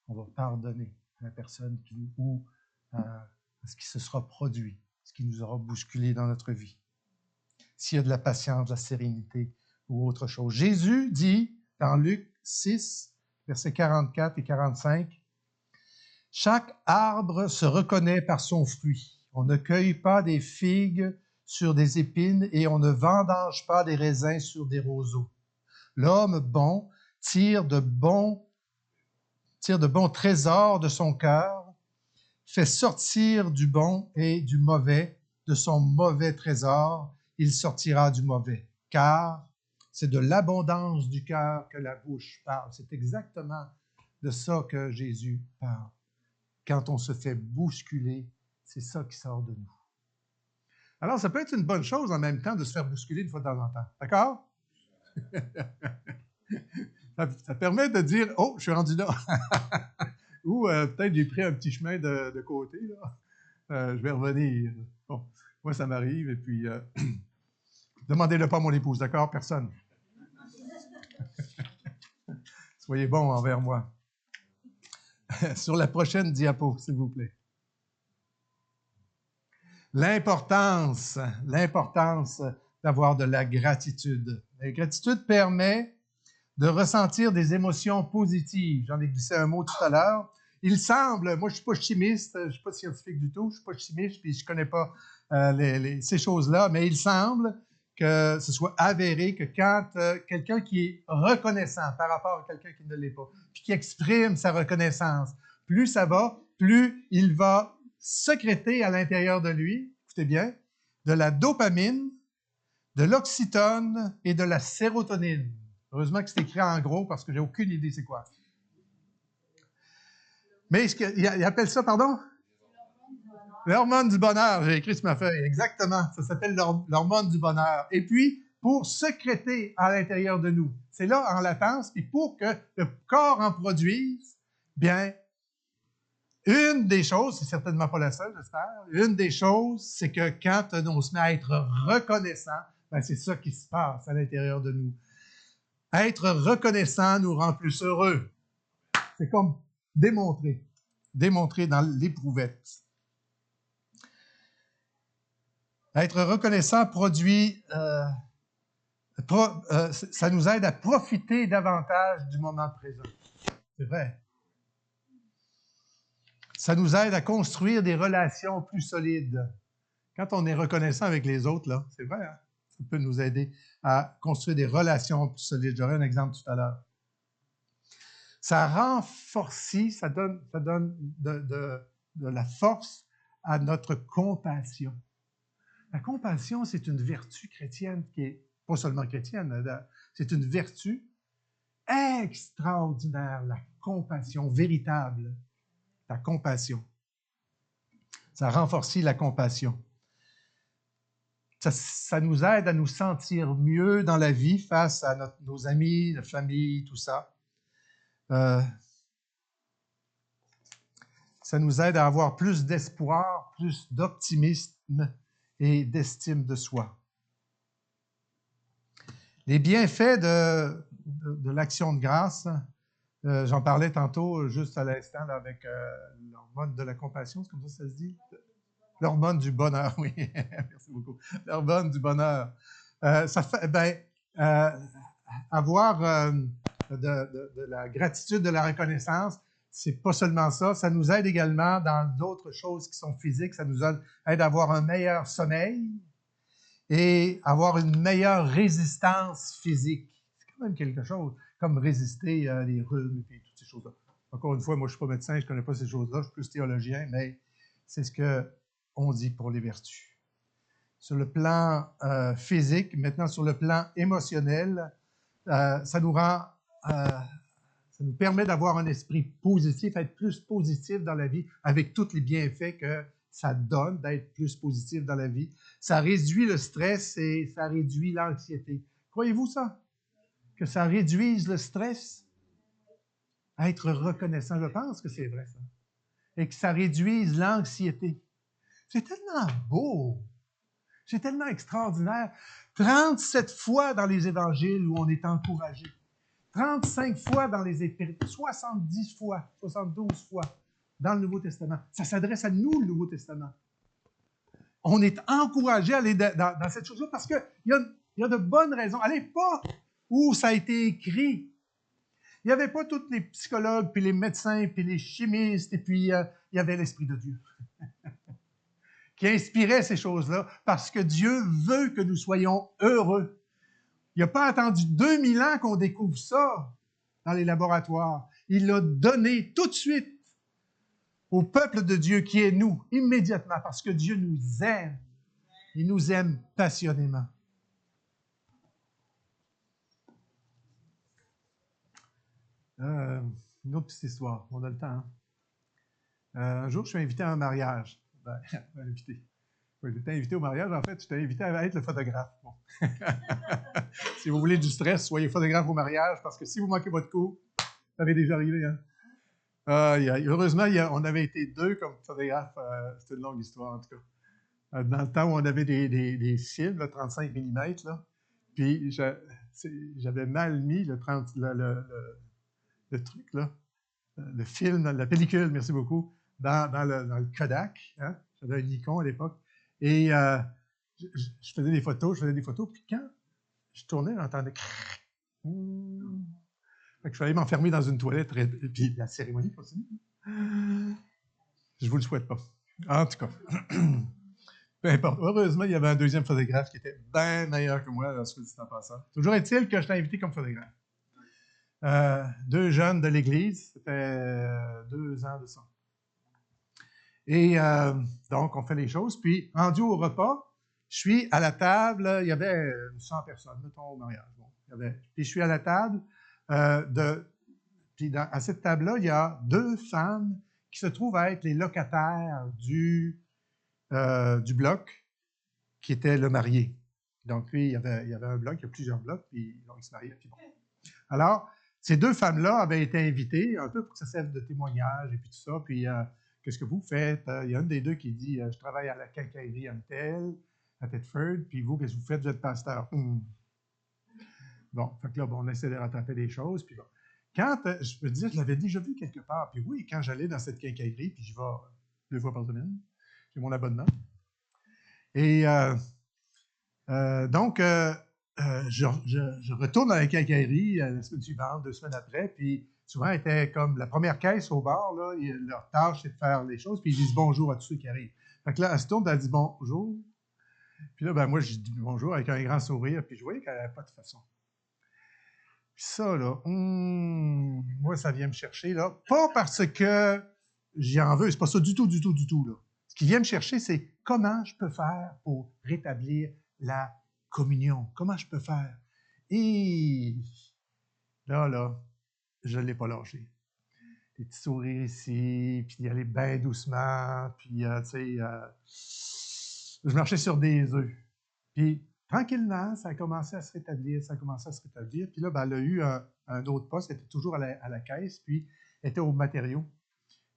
on va pardonner à la personne ou à ce qui se sera produit, ce qui nous aura bousculé dans notre vie. S'il y a de la patience, de la sérénité ou autre chose. Jésus dit dans Luc 6, versets 44 et 45, « Chaque arbre se reconnaît par son fruit. On ne cueille pas des figues sur des épines et on ne vendange pas des raisins sur des roseaux. L'homme bon tire de bons trésors de son cœur, fait sortir du bon et du mauvais, de son mauvais trésor, il sortira du mauvais. Car c'est de l'abondance du cœur que la bouche parle. C'est exactement de ça que Jésus parle. Quand on se fait bousculer, c'est ça qui sort de nous. Alors, ça peut être une bonne chose en même temps de se faire bousculer une fois de temps en temps. D'accord? Ça permet de dire « Oh, je suis rendu là! » Ou peut-être j'ai pris un petit chemin de côté, là. Je vais revenir. Bon, moi, ça m'arrive, et puis demandez-le pas à mon épouse, d'accord? Personne. Soyez bons envers moi. Sur la prochaine diapo, s'il vous plaît. L'importance d'avoir de la gratitude. La gratitude permet de ressentir des émotions positives. J'en ai glissé un mot tout à l'heure. Il semble, moi je ne suis pas chimiste, je ne suis pas scientifique du tout, je ne suis pas chimiste, puis je ne connais pas ces choses-là, mais il semble que ce soit avéré que quand quelqu'un qui est reconnaissant par rapport à quelqu'un qui ne l'est pas, puis qui exprime sa reconnaissance, plus ça va, plus il va sécréter à l'intérieur de lui, écoutez bien, de la dopamine, de l'oxytone et de la sérotonine. Heureusement que c'est écrit en gros parce que j'ai aucune idée c'est quoi. Mais il appelle ça, pardon? L'hormone du bonheur. J'ai écrit sur ma feuille. Exactement. Ça s'appelle l'hormone du bonheur. Et puis, pour sécréter à l'intérieur de nous, c'est là en latence, et pour que le corps en produise, bien, une des choses, c'est certainement pas la seule, j'espère, une des choses, c'est que quand on se met à être reconnaissant, bien, c'est ça qui se passe à l'intérieur de nous. Être reconnaissant nous rend plus heureux. C'est comme démontrer dans l'éprouvette. Être reconnaissant produit, ça nous aide à profiter davantage du moment présent. C'est vrai. Ça nous aide à construire des relations plus solides. Quand on est reconnaissant avec les autres, là, c'est vrai, hein? Ça peut nous aider à construire des relations plus solides. J'aurai un exemple tout à l'heure. Ça renforce, ça donne de la force à notre compassion. La compassion, c'est une vertu chrétienne qui est pas seulement chrétienne, c'est une vertu extraordinaire, la compassion véritable. La compassion. Ça renforce la compassion. Ça nous aide à nous sentir mieux dans la vie face à nos amis, notre famille, tout ça. Ça nous aide à avoir plus d'espoir, plus d'optimisme et d'estime de soi. Les bienfaits de l'action de grâce, j'en parlais tantôt, juste à l'instant, là, avec l'hormone de la compassion, c'est comme ça que ça se dit? L'hormone du bonheur, oui. Merci beaucoup. L'hormone du bonheur. Ça fait, avoir de la gratitude, de la reconnaissance, c'est pas seulement ça, ça nous aide également dans d'autres choses qui sont physiques, ça nous aide à avoir un meilleur sommeil et avoir une meilleure résistance physique. C'est quand même quelque chose, comme résister à les rhumes et toutes ces choses-là. Encore une fois, moi je ne suis pas médecin, je ne connais pas ces choses-là, je suis plus théologien, mais c'est ce qu'on dit pour les vertus. Sur le plan physique, maintenant sur le plan émotionnel, ça nous permet d'avoir un esprit positif, être plus positif dans la vie, avec tous les bienfaits que ça donne d'être plus positif dans la vie. Ça réduit le stress et ça réduit l'anxiété. Croyez-vous ça? Que ça réduise le stress? Être reconnaissant, je pense que c'est vrai ça. Et que ça réduise l'anxiété. C'est tellement beau! C'est tellement extraordinaire. 37 fois dans les évangiles où on est encouragé. 35 fois dans les Épîtres, 70 fois, 72 fois dans le Nouveau Testament. Ça s'adresse à nous, le Nouveau Testament. On est encouragé à aller dans cette chose-là parce qu'il y a de bonnes raisons. À l'époque où ça a été écrit, il n'y avait pas tous les psychologues, puis les médecins, puis les chimistes, et puis il y avait l'Esprit de Dieu qui inspirait ces choses-là parce que Dieu veut que nous soyons heureux. Il n'a pas attendu 2000 ans qu'on découvre ça dans les laboratoires. Il l'a donné tout de suite au peuple de Dieu qui est nous, immédiatement, parce que Dieu nous aime. Il nous aime passionnément. Euh, une autre petite histoire, on a le temps. Hein? Un jour, je suis invité à un mariage. Ben, invité. Oui, j'étais invité au mariage. En fait, j'étais invité à être le photographe. Bon. Si vous voulez du stress, soyez photographe au mariage, parce que si vous manquez votre coup, ça avait déjà arrivé. Hein? Heureusement, on avait été deux comme photographes. C'était une longue histoire, en tout cas. Dans le temps où on avait des films, là, 35 mm, là, puis j'avais mal mis le truc, là, le film, la pellicule, merci beaucoup, dans le Kodak. Hein? J'avais un Nikon à l'époque. Et je faisais des photos, puis quand je tournais, j'entendais... Fait que je fallait m'enfermer dans une toilette, puis la cérémonie continue. Je vous le souhaite pas. En tout cas, peu importe. Heureusement, il y avait un deuxième photographe qui était bien meilleur que moi, dans ce que dit en passant. Toujours est-il que je t'ai invité comme photographe. Deux jeunes de l'église, c'était 2 ans de ça. Et donc, on fait les choses. Puis, rendu au repas, je suis à la table, il y avait 100 personnes, mettons, au mariage. Bon, puis, je suis à la table puis à cette table-là, il y a deux femmes qui se trouvent à être les locataires du bloc qui était le marié. Donc, lui, il y avait un bloc, il y a plusieurs blocs, puis donc, il se mariait. Puis bon. Alors, ces deux femmes-là avaient été invitées, un peu pour que ça serve de témoignage et puis tout ça. Puis, qu'est-ce que vous faites? Il y a une des deux qui dit, je travaille à la quincaillerie Amtel, à Thetford, puis vous, qu'est-ce que vous faites? Vous êtes pasteur. Bon, fait que là, on essaie de rattraper des choses, puis bon. Quand, je me disais, je l'avais déjà vu quelque part, puis oui, quand j'allais dans cette quincaillerie, puis je vais 2 fois par semaine, j'ai mon abonnement. Et donc, je retourne à la quincaillerie la semaine suivante, 2 semaines après, puis souvent, était comme la première caisse au bar, là, leur tâche, c'est de faire les choses, puis ils disent bonjour à tous ceux qui arrivent. Fait que là, elle se tourne, elle dit bonjour. Puis là, ben moi, je dis bonjour avec un grand sourire, puis je voyais qu'elle n'avait pas de façon. Puis ça, là, moi, ça vient me chercher, là. Pas parce que j'y en veux, c'est pas ça du tout, là. Ce qui vient me chercher, c'est comment je peux faire pour rétablir la communion. Comment je peux faire? Et là, je ne l'ai pas lâché. Des petits sourires ici, puis y aller bien doucement, puis, tu sais, je marchais sur des œufs. Puis, tranquillement, ça a commencé à se rétablir, Puis là, ben, elle a eu un autre poste, elle était toujours à la caisse, puis elle était aux matériaux.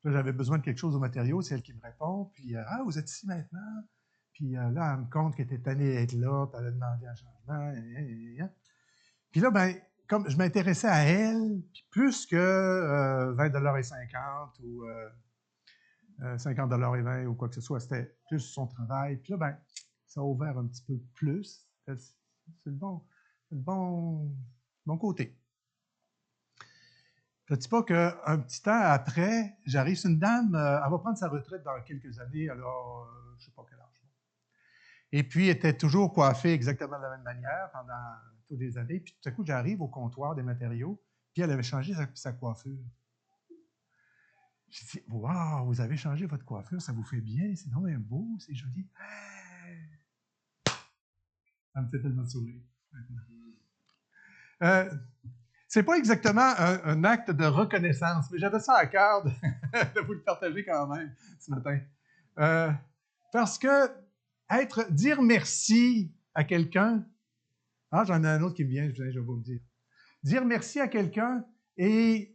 Là, j'avais besoin de quelque chose aux matériaux, c'est elle qui me répond. Puis, ah, vous êtes ici maintenant? Puis là, elle me compte qu'elle était tannée d'être là, puis elle a demandé un changement. Puis là, ben, comme je m'intéressais à elle, puis plus que 20,50 ou 50,20 ou quoi que ce soit, c'était plus son travail. Puis là, ben, ça a ouvert un petit peu plus. C'est le bon côté. Je ne dis pas qu'un petit temps après, j'arrive, c'est une dame, elle va prendre sa retraite dans quelques années, alors je ne sais pas quel âge. Et puis, elle était toujours coiffée exactement de la même manière pendant toutes les années. Puis tout à coup, j'arrive au comptoir des matériaux, puis elle avait changé sa coiffure. J'ai dit, waouh, vous avez changé votre coiffure, ça vous fait bien, c'est vraiment beau, c'est joli. Ça me fait tellement sourire. C'est pas exactement un acte de reconnaissance, mais j'avais ça à cœur de vous le partager quand même ce matin. Parce que dire merci à quelqu'un, j'en ai un autre qui me vient, je vais vous le dire. Dire merci à quelqu'un et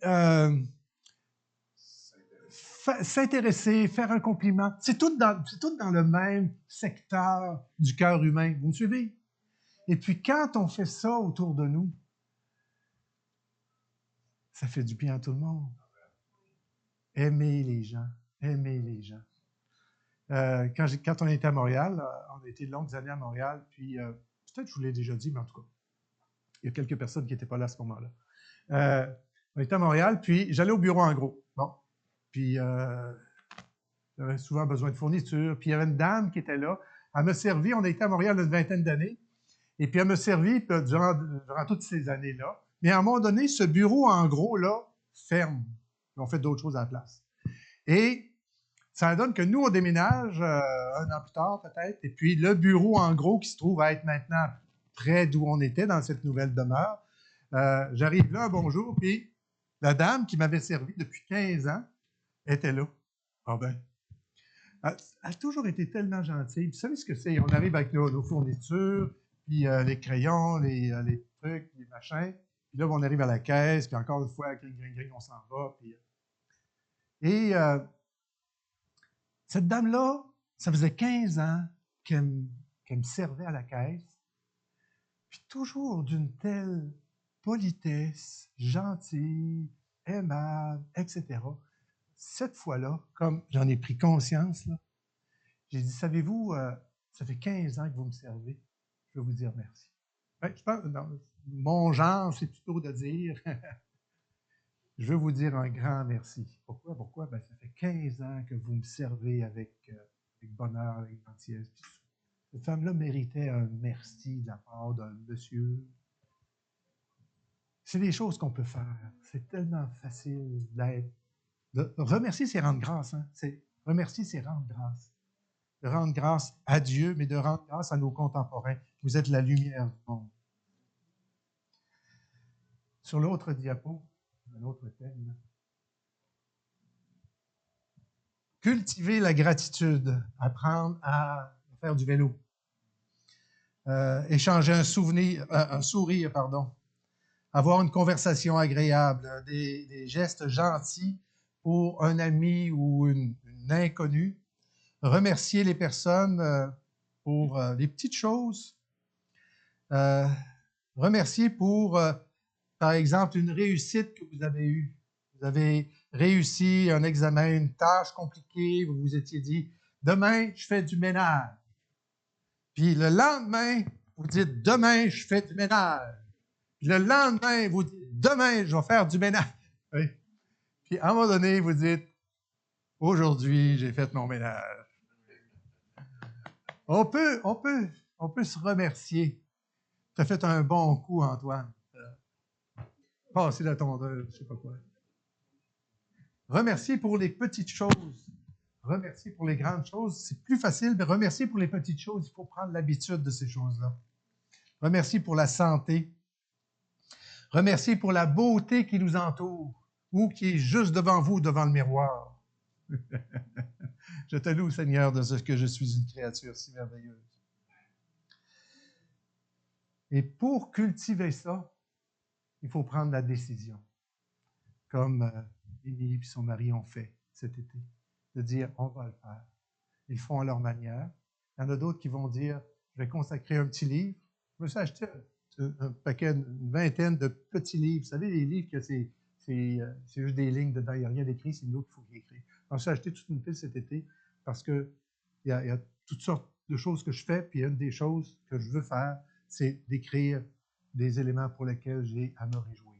s'intéresser, faire un compliment, c'est tout dans le même secteur du cœur humain. Vous me suivez? Et puis quand on fait ça autour de nous, ça fait du bien à tout le monde. Aimer les gens. Quand on était à Montréal, on a été de longues années à Montréal, puis peut-être que je vous l'ai déjà dit, mais en tout cas, il y a quelques personnes qui n'étaient pas là à ce moment-là. On était à Montréal, puis j'allais au bureau en gros. Bon. Puis j'avais souvent besoin de fournitures. Puis il y avait une dame qui était là. Elle m'a servi, on a été à Montréal une vingtaine d'années, et puis elle m'a servi durant toutes ces années-là. Mais à un moment donné, ce bureau en gros, là, ferme. On fait d'autres choses à la place. Et ça donne que nous, on déménage 1 an plus tard, peut-être, et puis le bureau, en gros, qui se trouve à être maintenant près d'où on était, dans cette nouvelle demeure, j'arrive là, bonjour, puis La dame qui m'avait servi depuis 15 ans était là. Ah ben, elle a toujours été tellement gentille. Vous savez ce que c'est? On arrive avec nos fournitures, puis les crayons, les trucs, les machins. Puis là, on arrive à la caisse, puis encore une fois, gring, gring, gring, on s'en va. Et cette dame-là, ça faisait 15 ans qu'elle me servait à la caisse, puis toujours d'une telle politesse, gentille, aimable, etc. Cette fois-là, comme j'en ai pris conscience, là, j'ai dit, savez-vous, ça fait 15 ans que vous me servez, je vais vous dire merci. Ben, je pense, dans mon genre, c'est plutôt de dire, je veux vous dire un grand merci. Pourquoi? Pourquoi? Ben, ça fait 15 ans que vous me servez avec bonheur, avec gentillesse. Cette femme-là méritait un merci de la part d'un monsieur. C'est des choses qu'on peut faire. C'est tellement facile d'être. Remercier, c'est rendre grâce. Hein? Remercier, c'est rendre grâce. De rendre grâce à Dieu, mais de rendre grâce à nos contemporains. Vous êtes la lumière du monde. Sur l'autre diapo, un autre thème. Cultiver la gratitude, apprendre à faire du vélo, échanger un sourire, avoir une conversation agréable, des gestes gentils pour un ami ou une inconnue, remercier les personnes pour les petites choses, remercier pour, par exemple, une réussite que vous avez eue. Vous avez réussi un examen, une tâche compliquée, vous vous étiez dit, demain, je fais du ménage. Puis le lendemain, vous dites, demain, je fais du ménage. Puis le lendemain, vous dites, demain, je vais faire du ménage. Oui. Puis à un moment donné, vous dites, aujourd'hui, j'ai fait mon ménage. On peut se remercier. Tu as fait un bon coup, Antoine. Passer la tondeuse, je ne sais pas quoi. Remercier pour les petites choses. Remercier pour les grandes choses, c'est plus facile, mais remercier pour les petites choses, il faut prendre l'habitude de ces choses-là. Remercier pour la santé. Remercier pour la beauté qui nous entoure ou qui est juste devant vous, devant le miroir. Je te loue, Seigneur, de ce que je suis une créature si merveilleuse. Et pour cultiver ça, il faut prendre la décision, comme Émilie et son mari ont fait cet été, de dire, on va le faire. Ils le font à leur manière. Il y en a d'autres qui vont dire, je vais consacrer un petit livre. Je me suis acheté un paquet, une vingtaine de petits livres. Vous savez, les livres que c'est juste des lignes dedans, il n'y a rien d'écrit, c'est nous qu'il faut écrire. Je me suis acheté toute une pile cet été parce qu'il y a toutes sortes de choses que je fais, puis une des choses que je veux faire, c'est d'écrire des éléments pour lesquels j'ai à me réjouir.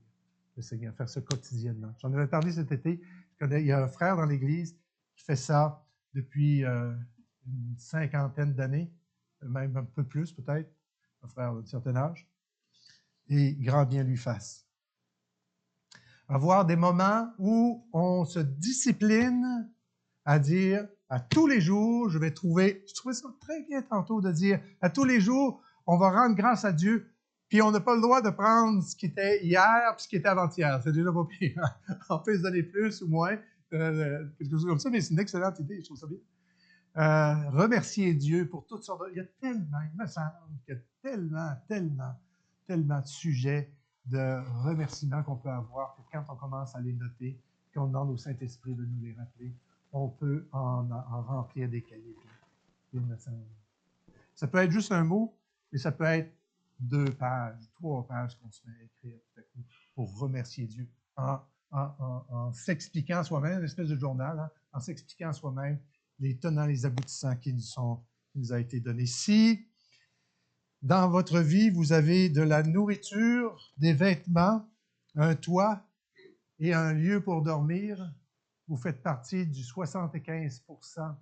Le Seigneur, faire ça quotidiennement. J'en avais parlé cet été. Il y a un frère dans l'Église qui fait ça depuis une cinquantaine d'années, même un peu plus peut-être, un frère d'un certain âge, et grand bien lui fasse. Avoir des moments où on se discipline à dire à tous les jours, je trouvais ça très bien tantôt de dire, à tous les jours, on va rendre grâce à Dieu, puis on n'a pas le droit de prendre ce qui était hier puis ce qui était avant-hier. C'est déjà pas pire. On peut se donner plus ou moins, quelque chose comme ça, mais c'est une excellente idée, je trouve ça bien. Remercier Dieu pour toutes sortes de... Il y a tellement, il me semble qu'il y a tellement de sujets de remerciements qu'on peut avoir que quand on commence à les noter, qu'on demande au Saint-Esprit de nous les rappeler, on peut en remplir des cahiers. Il me semble. Ça peut être juste un mot, mais ça peut être 2 pages, 3 pages qu'on se met à écrire tout à coup pour remercier Dieu en s'expliquant soi-même, une espèce de journal, hein, en s'expliquant soi-même les tenants, les aboutissants qui nous a été donnés. Si dans votre vie, vous avez de la nourriture, des vêtements, un toit et un lieu pour dormir, vous faites partie du 75%.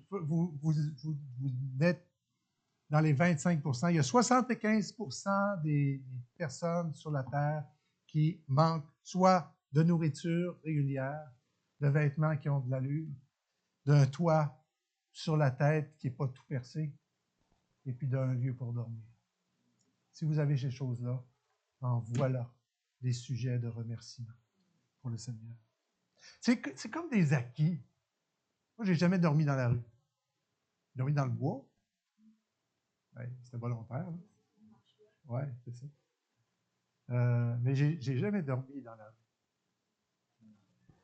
Vous êtes dans les 25%. Il y a 75% des personnes sur la Terre qui manquent soit de nourriture régulière, de vêtements qui ont de l'allure, d'un toit sur la tête qui n'est pas tout percé, et puis d'un lieu pour dormir. Si vous avez ces choses-là, en voilà des sujets de remerciement. pour le Seigneur. C'est comme des acquis. Moi, j'ai jamais dormi dans la rue. J'ai dormi dans le bois. Ouais, c'était volontaire. Oui, c'est ça. Mais j'ai jamais dormi dans la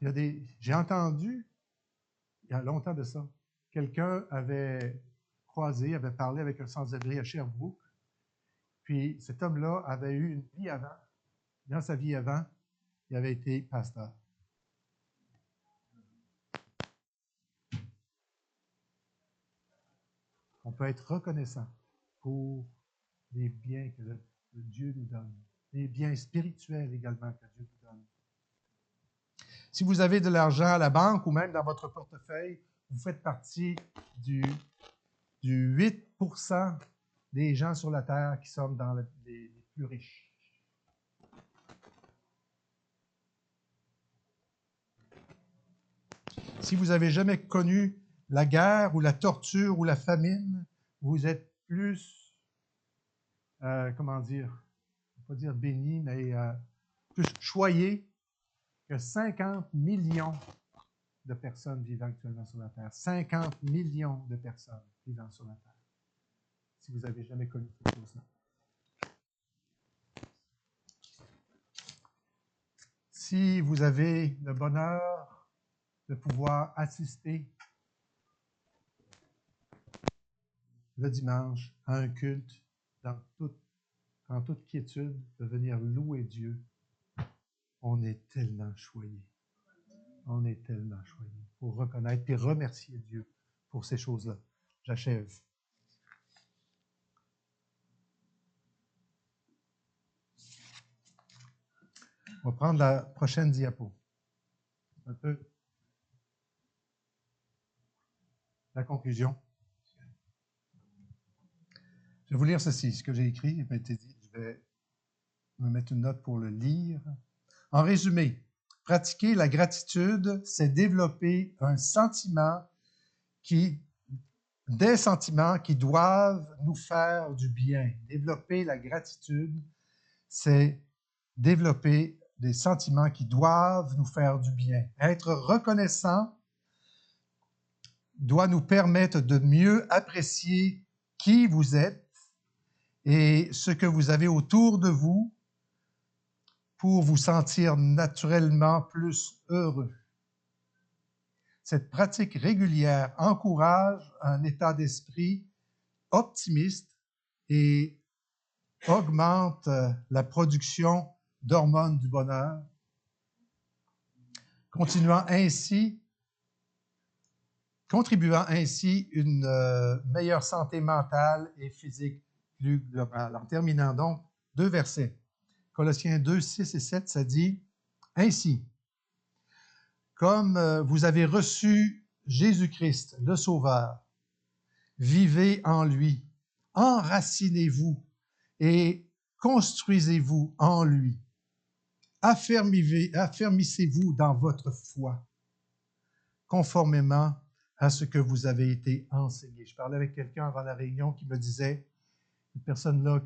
rue. J'ai entendu, il y a longtemps de ça, quelqu'un avait parlé avec un sans-abri à Sherbrooke, puis cet homme-là avait eu une vie avant. Dans sa vie avant, il avait été pasteur. On peut être reconnaissant pour les biens que Dieu nous donne, les biens spirituels également que Dieu nous donne. Si vous avez de l'argent à la banque ou même dans votre portefeuille, vous faites partie du 8% des gens sur la terre qui sont dans les plus riches. Si vous n'avez jamais connu la guerre ou la torture ou la famine, vous êtes plus, comment dire, je ne vais pas dire béni, mais plus choyé que 50 millions de personnes vivant actuellement sur la Terre. 50 millions de personnes vivant sur la Terre. Si vous n'avez jamais connu cette chose-là. Si vous avez le bonheur de pouvoir assister le dimanche à un culte en toute quiétude, de venir louer Dieu, on est tellement choyé. On est tellement choyé pour reconnaître et remercier Dieu pour ces choses-là. J'achève. On va prendre la prochaine diapo. Un peu la conclusion. Je vais vous lire ceci, ce que j'ai écrit. Il m'a été dit, je vais me mettre une note pour le lire. En résumé, pratiquer la gratitude, c'est développer des sentiments qui doivent nous faire du bien. Développer la gratitude, c'est développer des sentiments qui doivent nous faire du bien. Être reconnaissant doit nous permettre de mieux apprécier qui vous êtes et ce que vous avez autour de vous pour vous sentir naturellement plus heureux. Cette pratique régulière encourage un état d'esprit optimiste et augmente la production d'hormones du bonheur, contribuant ainsi une meilleure santé mentale et physique plus globale. En terminant donc, 2 versets. Colossiens 2, 6 et 7, ça dit « Ainsi, comme vous avez reçu Jésus-Christ, le Sauveur, vivez en lui, enracinez-vous et construisez-vous en lui. Affermissez-vous dans votre foi, conformément à ce que vous avez été enseigné. » Je parlais avec quelqu'un avant la réunion qui me disait, une personne là,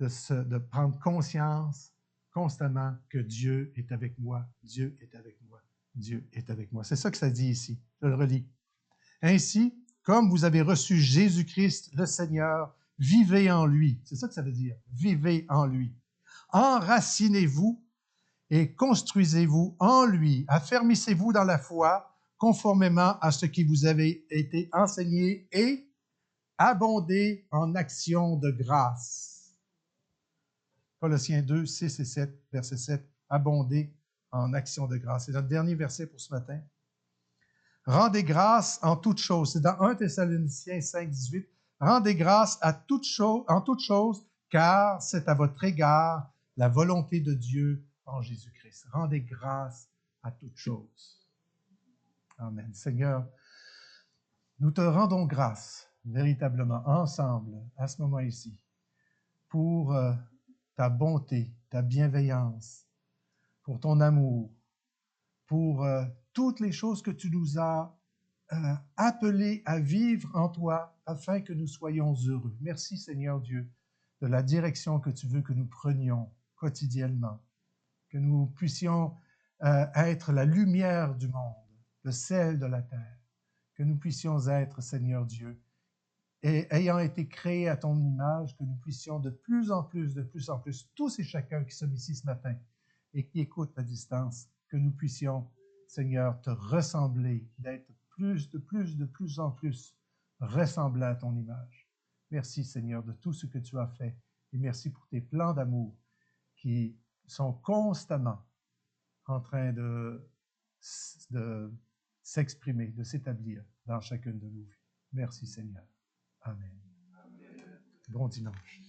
de prendre conscience constamment que Dieu est avec moi, Dieu est avec moi, Dieu est avec moi. C'est ça que ça dit ici. Je le relis. Ainsi, comme vous avez reçu Jésus-Christ, le Seigneur, vivez en lui. C'est ça que ça veut dire. Vivez en lui. Enracinez-vous et construisez-vous en lui. Affermissez-vous dans la foi, conformément à ce qui vous avait été enseigné et abondez en actions de grâce. Colossiens 2, 6 et 7, verset 7, abondez en actions de grâce. C'est notre dernier verset pour ce matin. Rendez grâce en toutes choses. C'est dans 1 Thessaloniciens 5, 18. Rendez grâce en toutes choses, car c'est à votre égard la volonté de Dieu en Jésus-Christ. Rendez grâce à toutes choses. Amen. Seigneur, nous te rendons grâce véritablement ensemble à ce moment ici pour ta bonté, ta bienveillance, pour ton amour, pour toutes les choses que tu nous as appelés à vivre en toi afin que nous soyons heureux. Merci Seigneur Dieu de la direction que tu veux que nous prenions quotidiennement, que nous puissions être la lumière du monde, le sel de la terre, que nous puissions être, Seigneur Dieu, et ayant été créés à ton image, que nous puissions de plus en plus, tous et chacun qui sommes ici ce matin et qui écoutent à distance, que nous puissions, Seigneur, te ressembler, d'être de plus en plus ressembler à ton image. Merci, Seigneur, de tout ce que tu as fait et merci pour tes plans d'amour qui sont constamment en train de s'exprimer, de s'établir dans chacune de nos vies. Merci, Seigneur. Amen. Bon dimanche.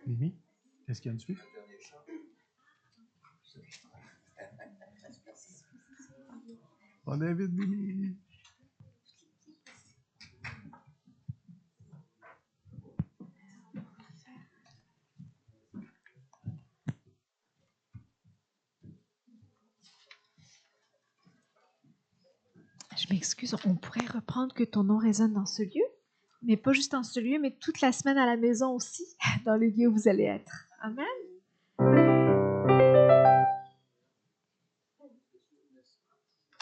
Mimi, qu'est-ce qu'il y a dessus? On invite Mimi. Je m'excuse, on pourrait reprendre que ton nom résonne dans ce lieu, mais pas juste dans ce lieu, mais toute la semaine à la maison aussi, dans le lieu où vous allez être. Amen.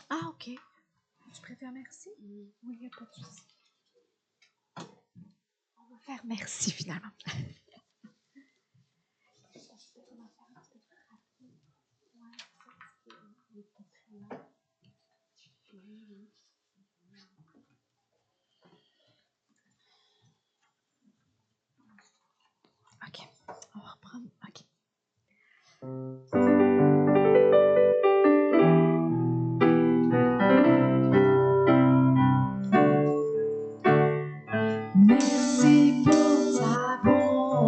Ah, OK. Tu préfères merci? Oui, il n'y a pas de souci. On va faire merci finalement. OK, on va reprendre. OK. Merci pour ta bonté.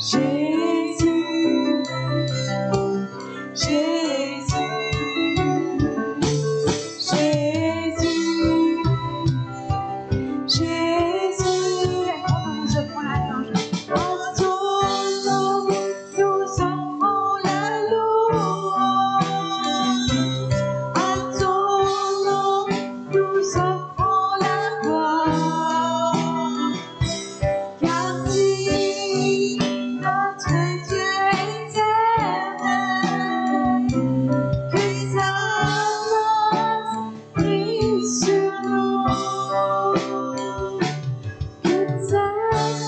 Jésus, Jésus, Jésus, Jésus, Nous offrons la louange. en ton nom, nous offrons la louange. À ton nom, nous offrons la gloire. Car tu, notre Dieu éternel, que ta main brille sur nous. Que ta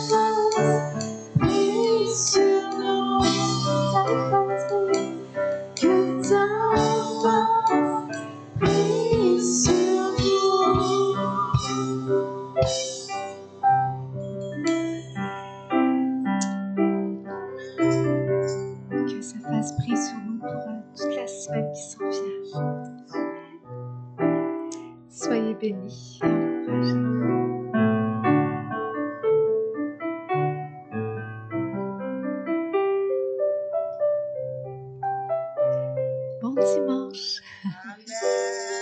face brille sur nous. Que ta face brille sur nous. Que sa face brille sur nous pour toute la semaine qui s'en vient. Soyez bénis et encouragés. Bon dimanche. Amen.